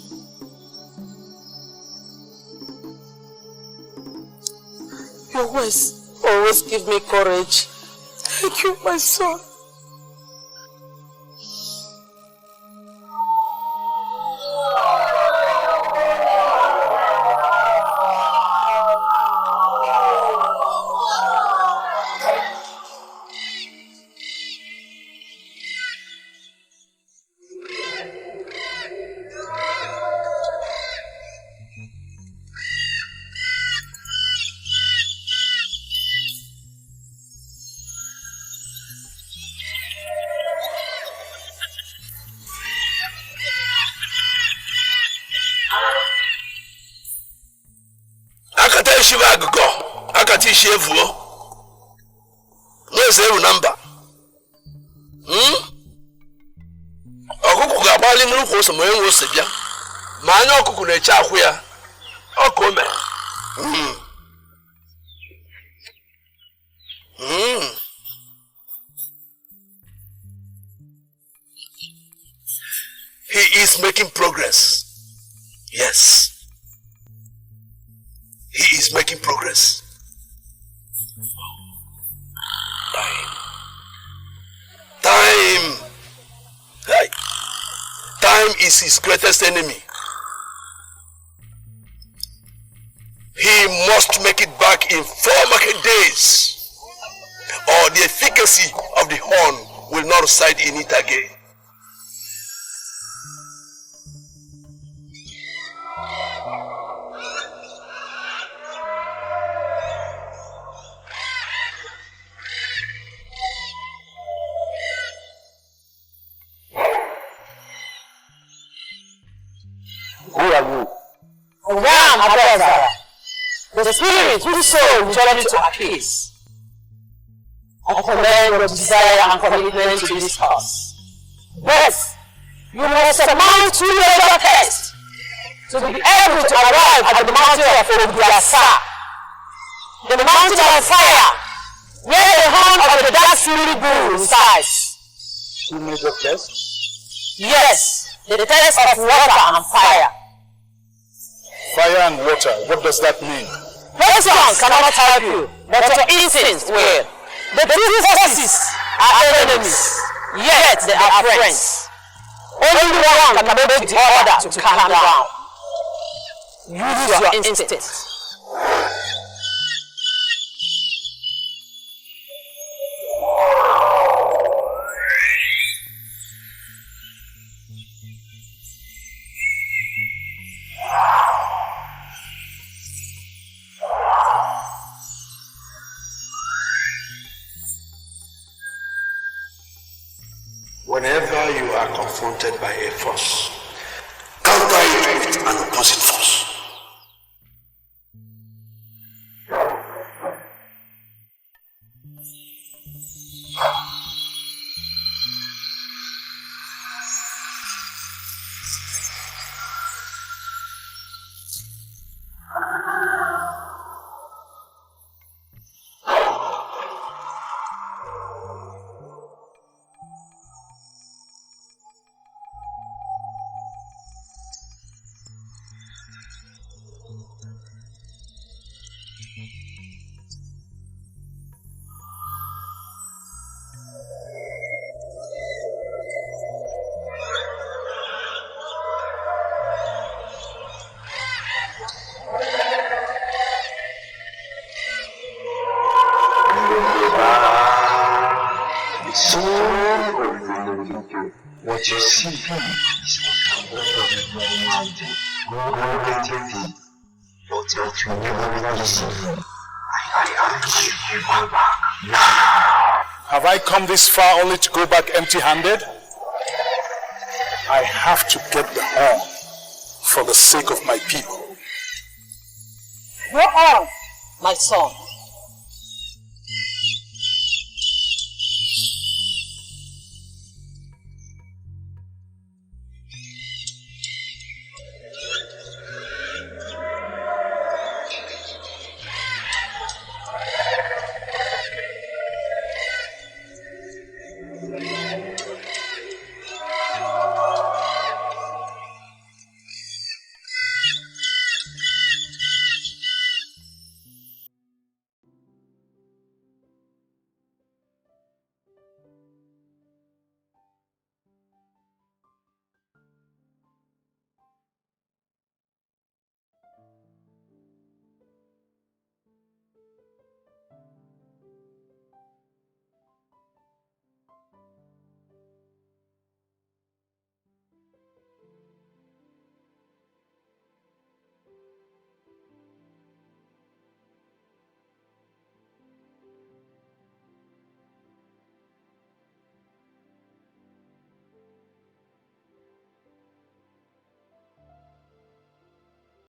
Your words always give me courage. Thank you, my son. No zero number. Okuku gabali nruko so moyen wo sebia. Ma anya okuku na echa ahwo ya. Okome. He is making progress. Yes. He is making progress. Time is his greatest enemy. He must make it back in 4 market days, or the efficacy of the horn will not reside in it again. The spirit whose soul will journey to appease. I commend your desire and commitment to this cause. But you must surmount 2 major tests to be able to arrive at the mountain of Obiasa, the mountain of fire, where the horn of the dark spirit bull resides. 2 major tests? Yes, the test of water and fire. Fire and water, what does that mean? This one cannot help you, but your instincts will. The two forces are enemies, yet they are friends. Only one can make the other to calm down. Use your instincts. Whenever you are confronted by a force, counter it with an opposite force. What you see is what but that you never will listen. I give you back. Have I come this far only to go back empty-handed? I have to get the horn for the sake of my people. Go on, my son.